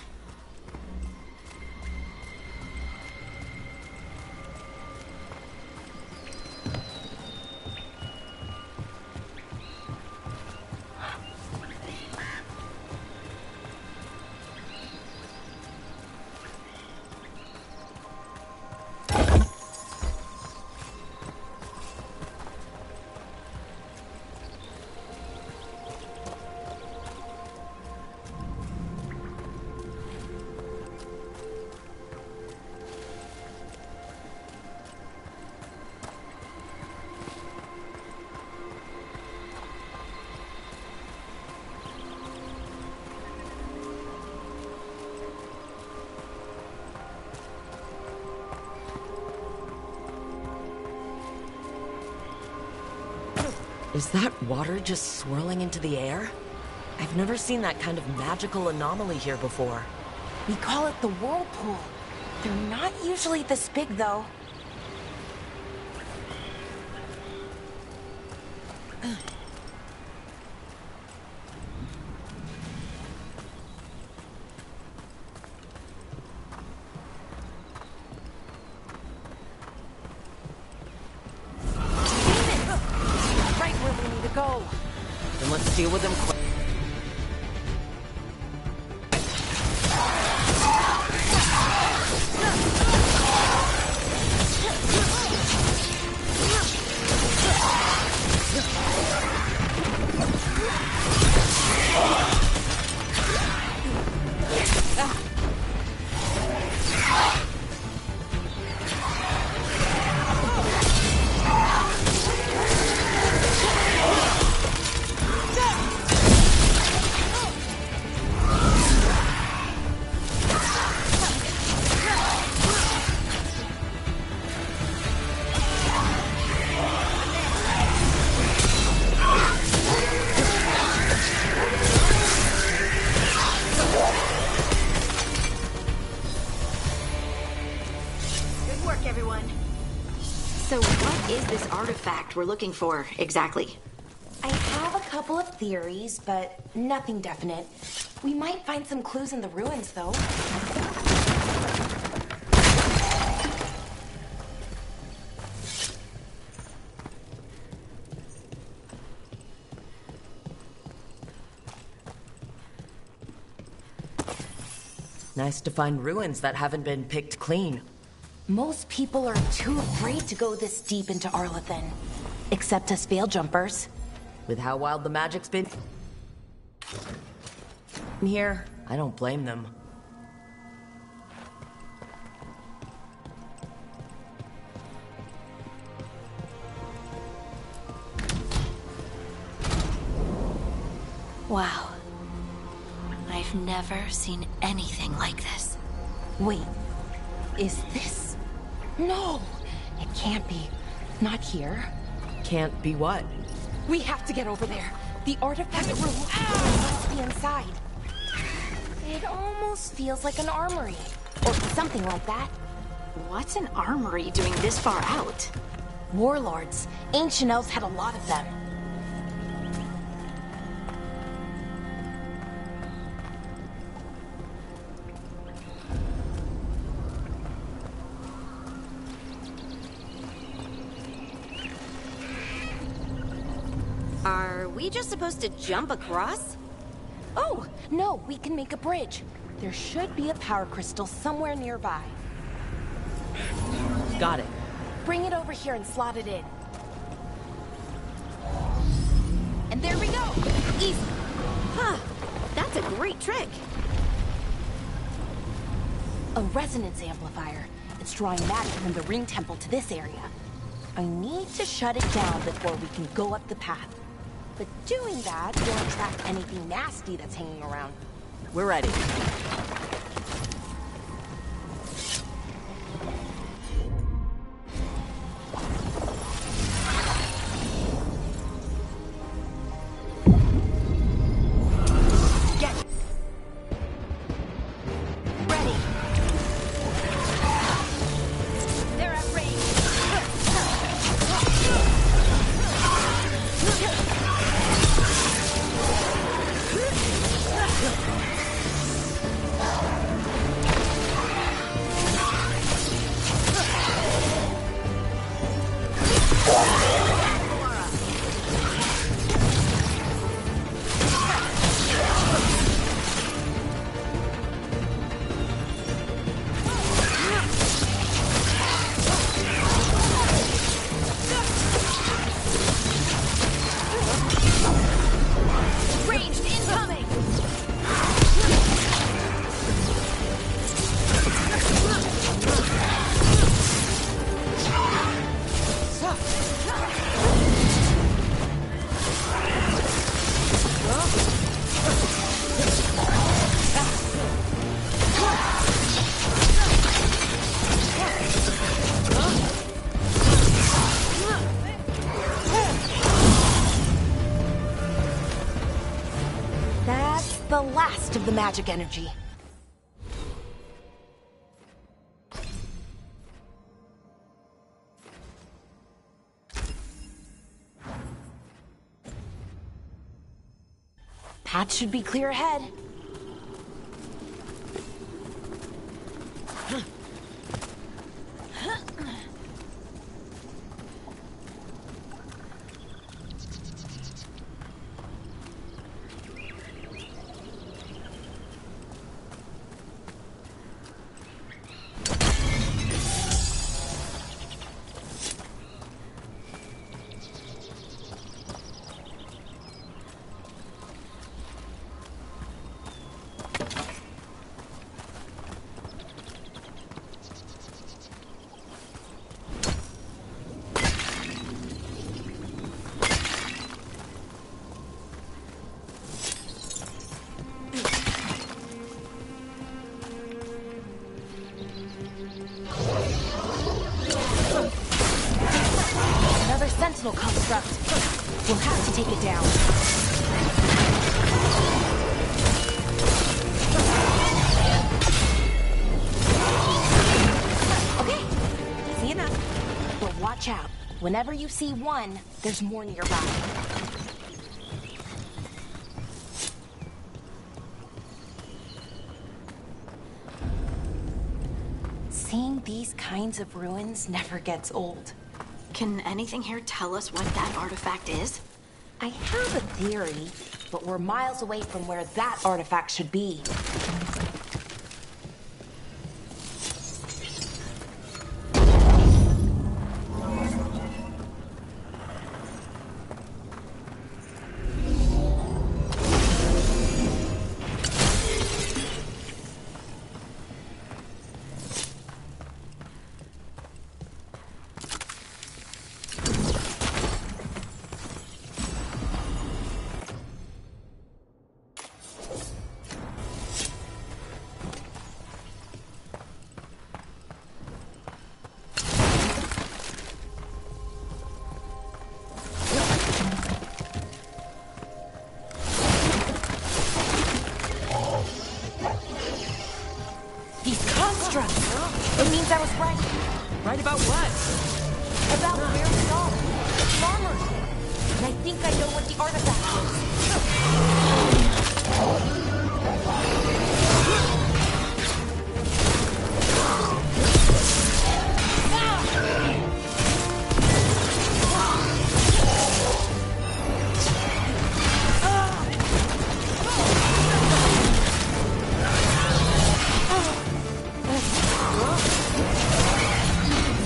Is that water just swirling into the air? I've never seen that kind of magical anomaly here before. We call it the whirlpool. They're not usually this big, though. Then let's deal with them quick. We're looking for exactly? I have a couple of theories, but nothing definite. We might find some clues in the ruins, though. Nice to find ruins that haven't been picked clean. Most people are too afraid to go this deep into Arlathan. Except us veil jumpers. With how wild the magic's been here, I don't blame them. Wow. I've never seen anything like this. Wait, is this? No, it can't be. Not here. Can't be what? We have to get over there. The artifact room must be inside. It almost feels like an armory, or something like that. What's an armory doing this far out? Warlords. Ancient elves had a lot of them. Are we just supposed to jump across? Oh, no, we can make a bridge. There should be a power crystal somewhere nearby. Got it. Bring it over here and slot it in. And there we go! Easy! Huh, that's a great trick. A resonance amplifier. It's drawing magic from the ring temple to this area. I need to shut it down before we can go up the path. But doing that won't attract anything nasty that's hanging around. We're ready. The last of the magic energy. Path should be clear ahead. Sentinel construct. We'll have to take it down. Okay, easy enough. But watch out. Whenever you see one, there's more nearby. Seeing these kinds of ruins never gets old. Can anything here tell us what that artifact is? I have a theory, but we're miles away from where that artifact should be. right. Right about what? About where we are. It's armored. And I think I know what the artifact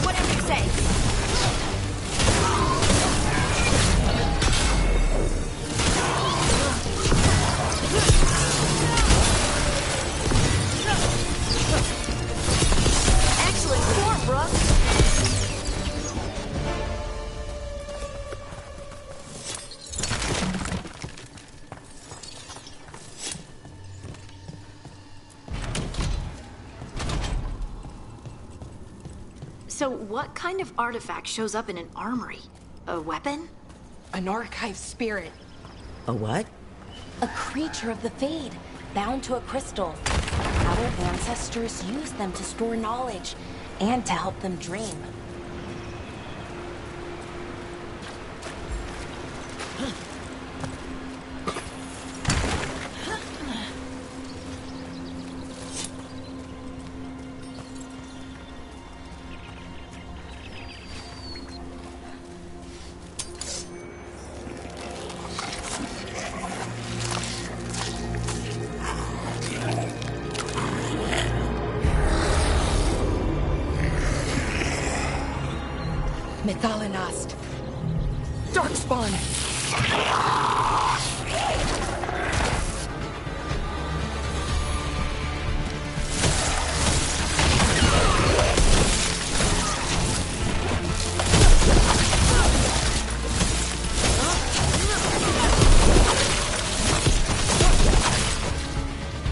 Whatever you say. Excellent form, Brooke. So what kind of artifact shows up in an armory? A weapon? An archive spirit. A what? A creature of the Fade, bound to a crystal. Our ancestors used them to store knowledge and to help them dream. Methalinast. Darkspawn.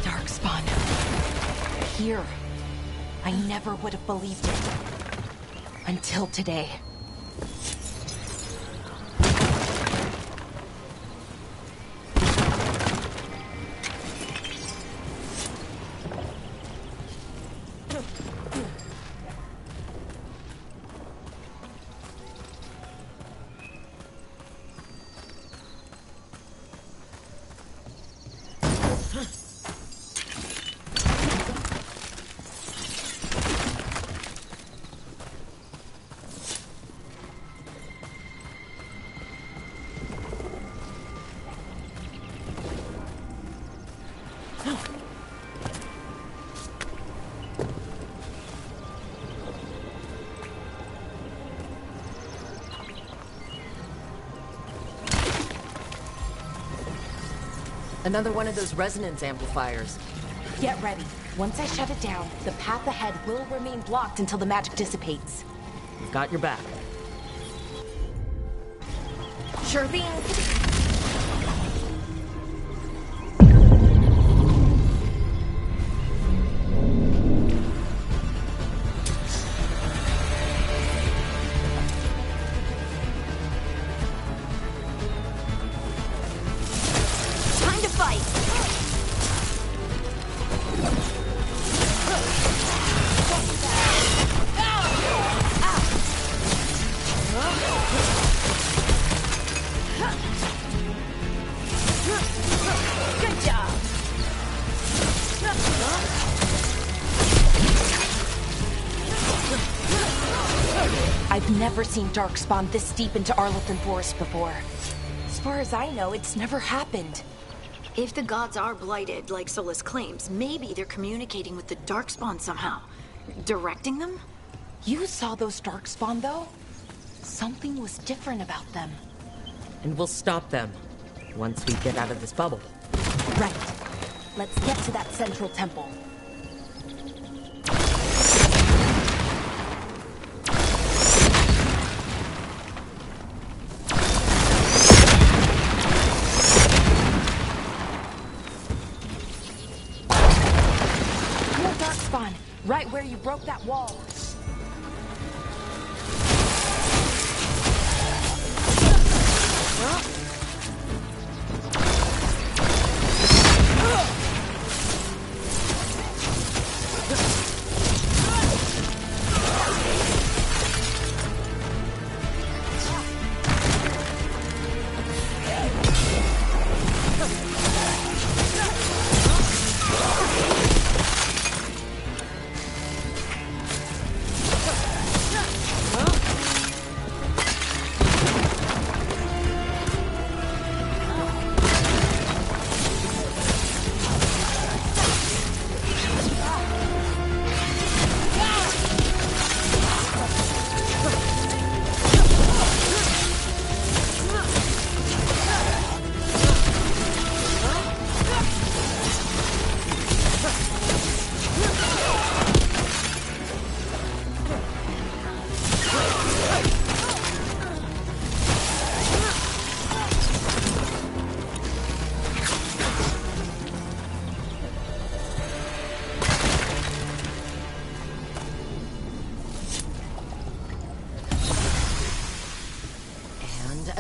Darkspawn. Here. I never would have believed it. Until today. Another one of those resonance amplifiers. Get ready. Once I shut it down, the path ahead will remain blocked until the magic dissipates. We've got your back. Sure thing. I've never seen Darkspawn this deep into Arlothan Forest before. As far as I know, it's never happened. If the gods are blighted, like Solus claims, maybe they're communicating with the Darkspawn somehow. Directing them? You saw those Darkspawn, though? Something was different about them. And we'll stop them once we get out of this bubble. Right. Let's get to that central temple. More Darkspawn, right where you broke that wall.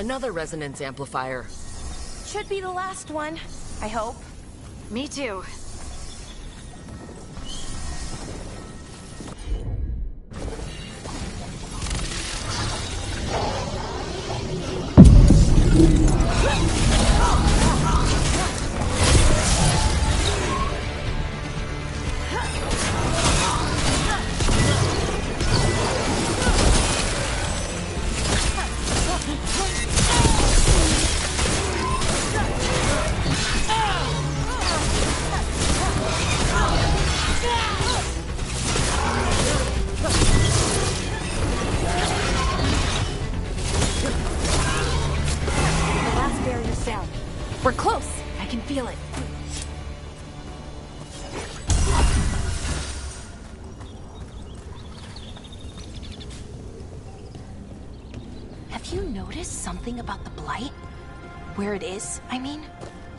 Another resonance amplifier. Should be the last one, I hope. Me too. We're close. I can feel it. Have you noticed something about the Blight? Where it is, I mean?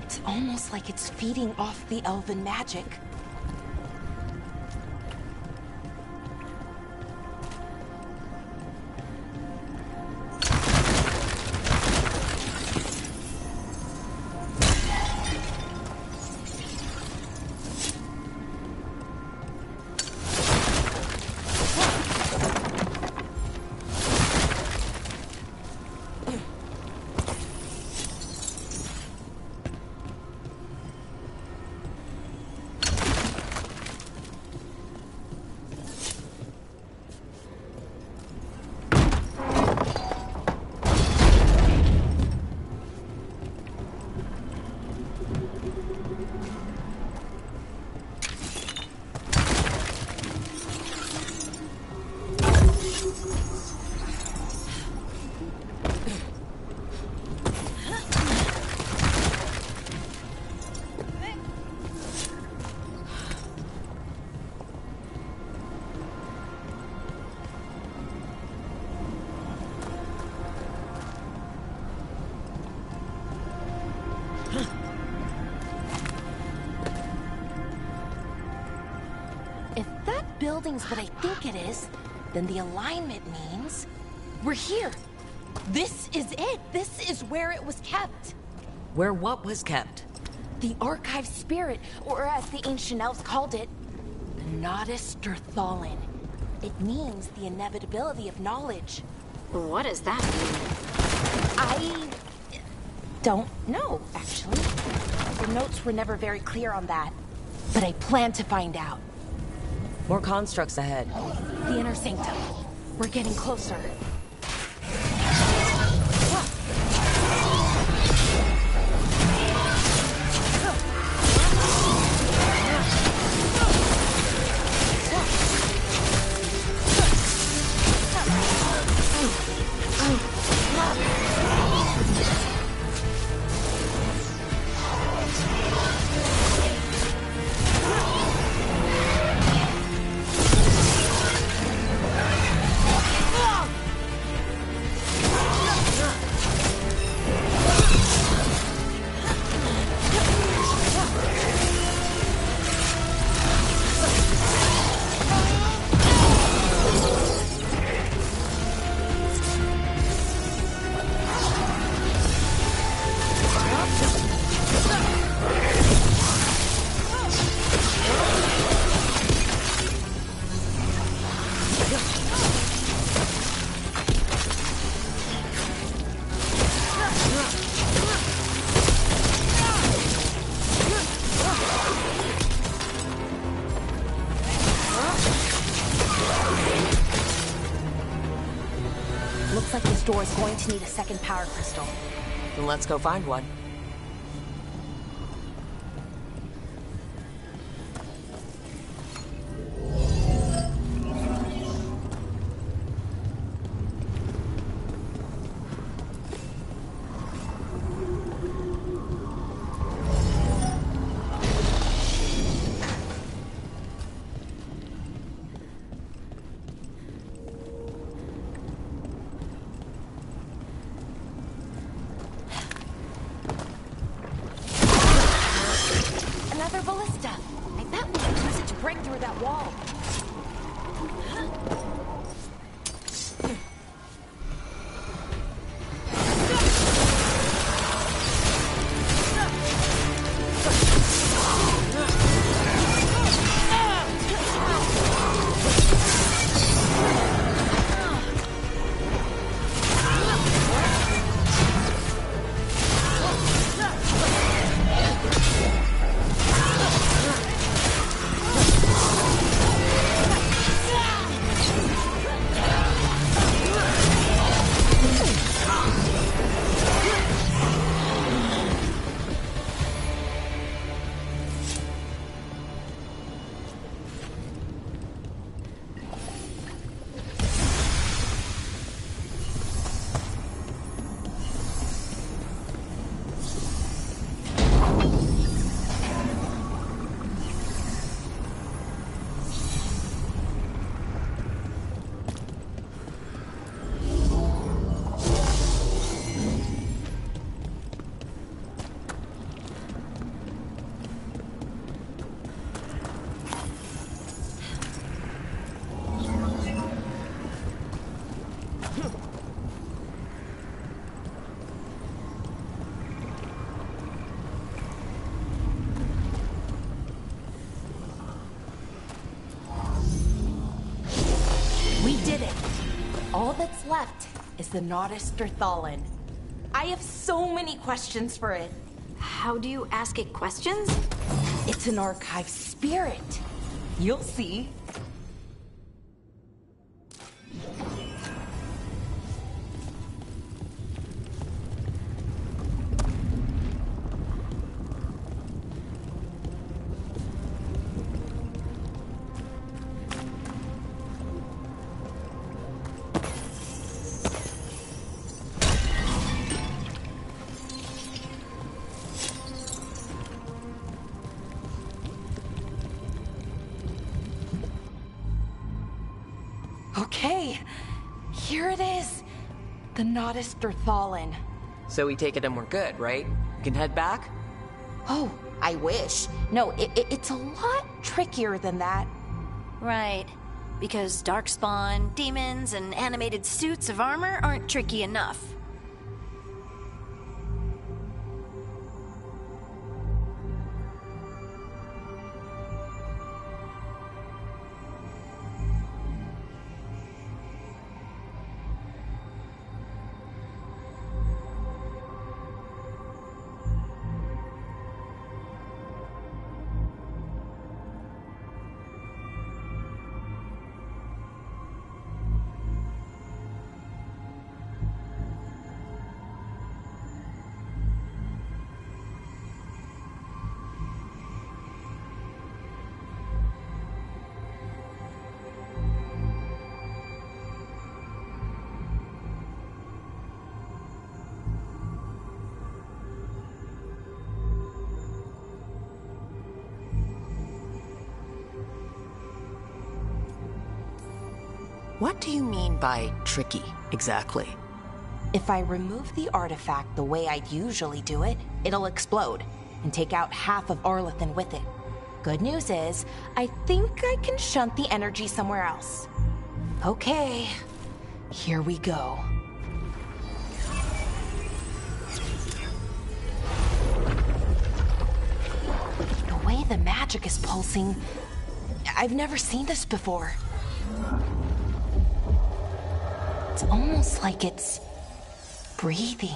It's almost like it's feeding off the elven magic. If that building's what I think it is, then the alignment means we're here. This is it. This is where it was kept. Where what was kept? The archive spirit, or as the ancient elves called it, the Nodus Sturthalin. It means the inevitability of knowledge. What does that mean? I don't know, actually. The notes were never very clear on that. But I plan to find out. More constructs ahead. The inner sanctum. We're getting closer. Looks like this door is going to need a second power crystal. Then let's go find one. We did it. All that's left is the Nodus Thallen. I have so many questions for it. How do you ask it questions? It's an archive spirit. You'll see. Okay, here it is. The Nodus Thallen. So we take it and we're good, right? We can head back? Oh, I wish. No, it's a lot trickier than that. Right. Because darkspawn, demons, and animated suits of armor aren't tricky enough. What do you mean by tricky, exactly? If I remove the artifact the way I'd usually do it, it'll explode and take out half of Arlethan with it. Good news is, I think I can shunt the energy somewhere else. Okay, here we go. The way the magic is pulsing, I've never seen this before. It's almost like it's breathing.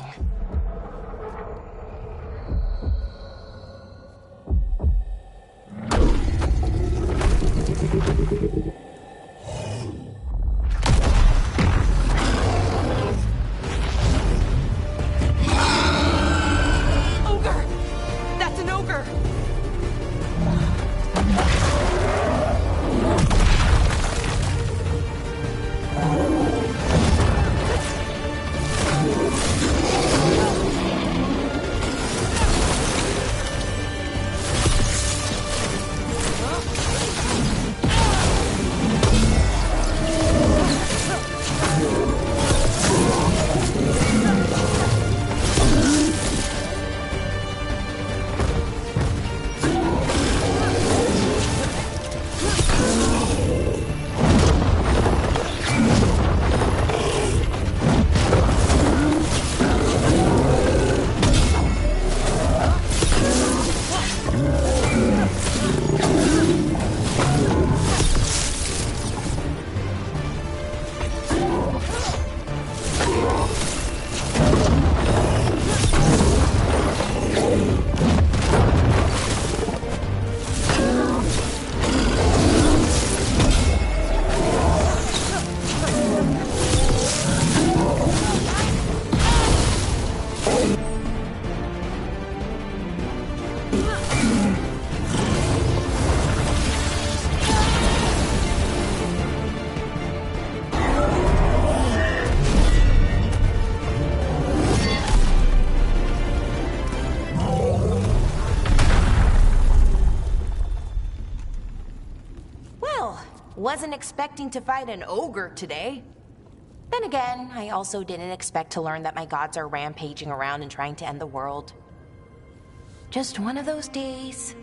Ogre! That's an ogre! Wasn't expecting to fight an ogre today. Then again, I also didn't expect to learn that my gods are rampaging around and trying to end the world. Just one of those days.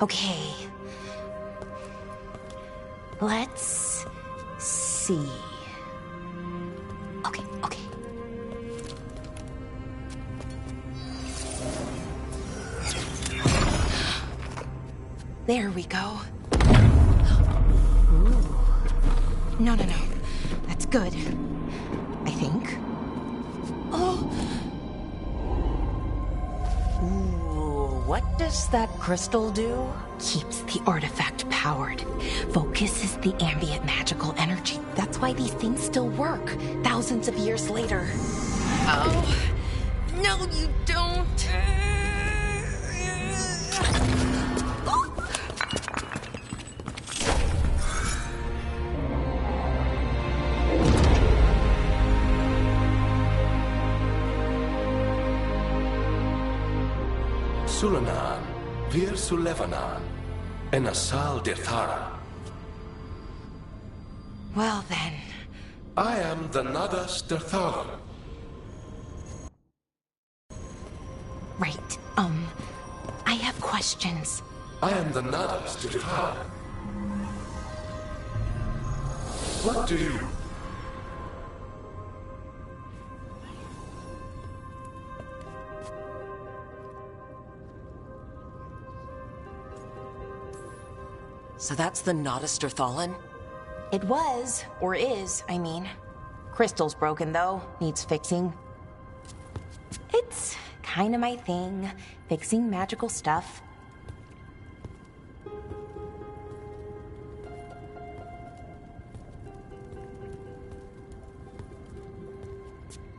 Okay. Let's see. Okay. There we go. Ooh. No. That's good. I think. Oh! Ooh, what does that crystal do? Keeps the artifact powered. Focuses the ambient magical energy. That's why these things still work, thousands of years later. Oh, no, you don't. Sulanan, Vir Sulevanan, and Asal Dirthara. Well then. I am the Nadas Dirthara. Right, I have questions. I am the Nadas Dirthara. What do you... So that's the Notisterthalin? It was, or is, I mean. Crystal's broken, though. Needs fixing. It's kinda my thing, fixing magical stuff.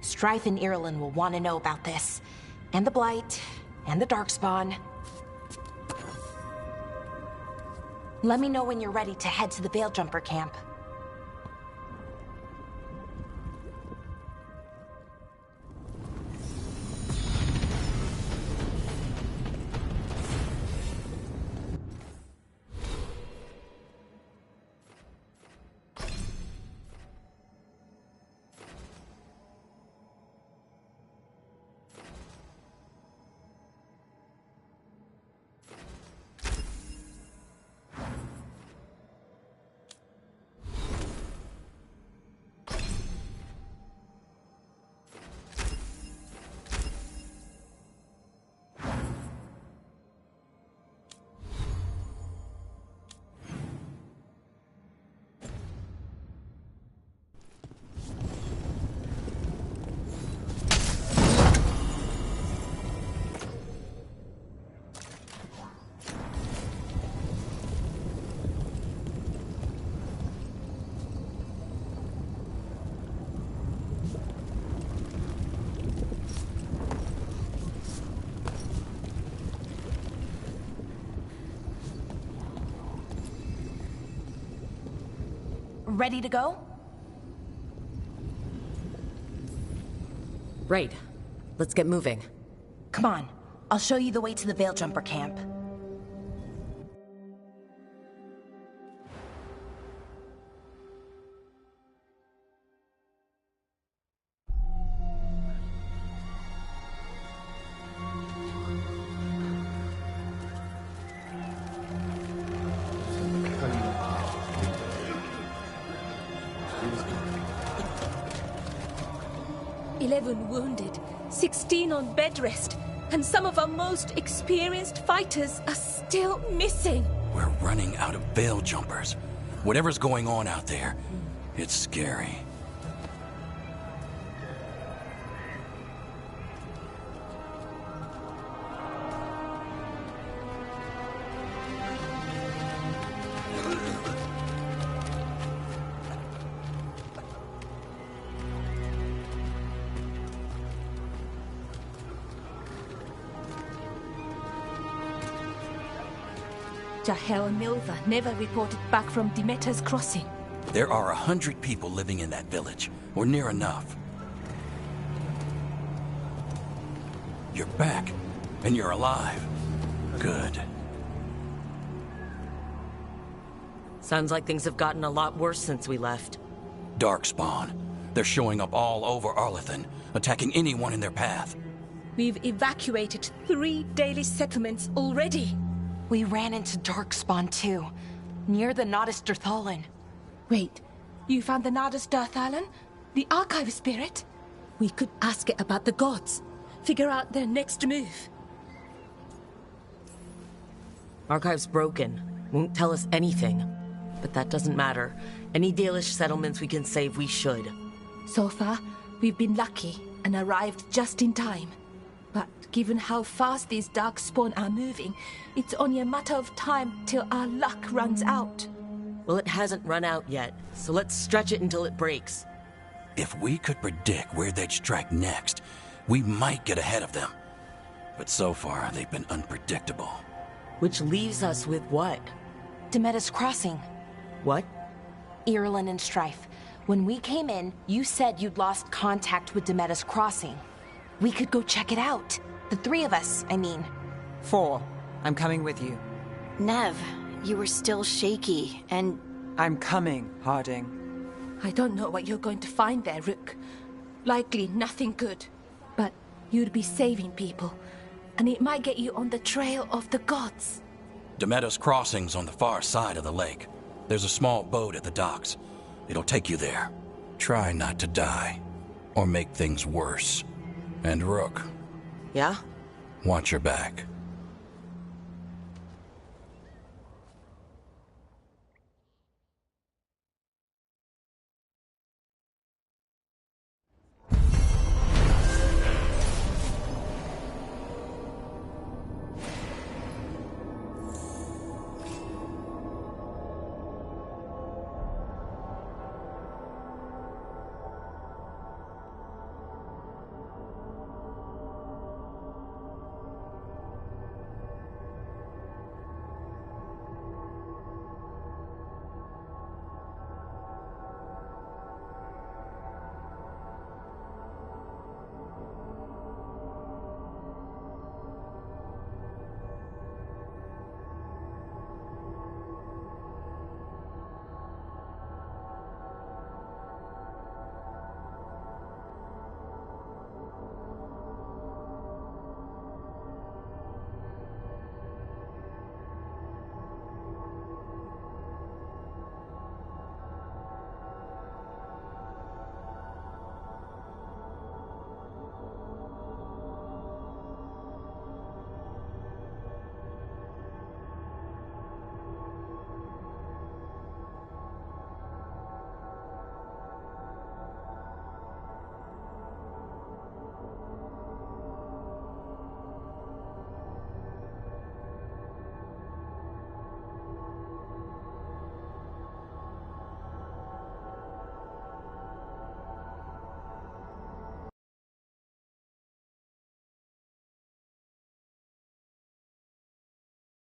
Strife and Irulan will want to know about this. And the Blight, and the Darkspawn. Let me know when you're ready to head to the Veilgjumper camp. Ready to go? Right. Let's get moving. Come on. I'll show you the way to the Veilgjumper camp. Wounded, 16 on bed rest, and some of our most experienced fighters are still missing. We're running out of Veiljumpers. Whatever's going on out there, it's scary. Jahel and Milva never reported back from Demeter's crossing. There are 100 people living in that village, or near enough. You're back, and you're alive. Good. Sounds like things have gotten a lot worse since we left. Darkspawn. They're showing up all over Arlathan, attacking anyone in their path. We've evacuated 3 daily settlements already. We ran into Darkspawn too, near the Notisterthalin. Wait, You found the Nardus Darthalan? The archive spirit? We could ask it about the gods. Figure out their next move. Archive's broken. Won't tell us anything. But that doesn't matter. Any Dalish settlements we can save, we should. So far, we've been lucky and arrived just in time. But given how fast these darkspawn are moving, it's only a matter of time till our luck runs out. Well, it hasn't run out yet, so let's stretch it until it breaks. If we could predict where they'd strike next, we might get ahead of them. But so far, they've been unpredictable. Which leaves us with what? Demeda's Crossing. What? Irulan and Strife. When we came in, you said you'd lost contact with Demeda's Crossing. We could go check it out. The three of us, I mean. 4. I'm coming with you. Nev, you were still shaky, and... I'm coming, Harding. I don't know what you're going to find there, Rook. Likely nothing good. But you'd be saving people, and it might get you on the trail of the gods. Demeda's Crossing's on the far side of the lake. There's a small boat at the docks. It'll take you there. Try not to die, or make things worse. And Rook. Yeah? Watch your back.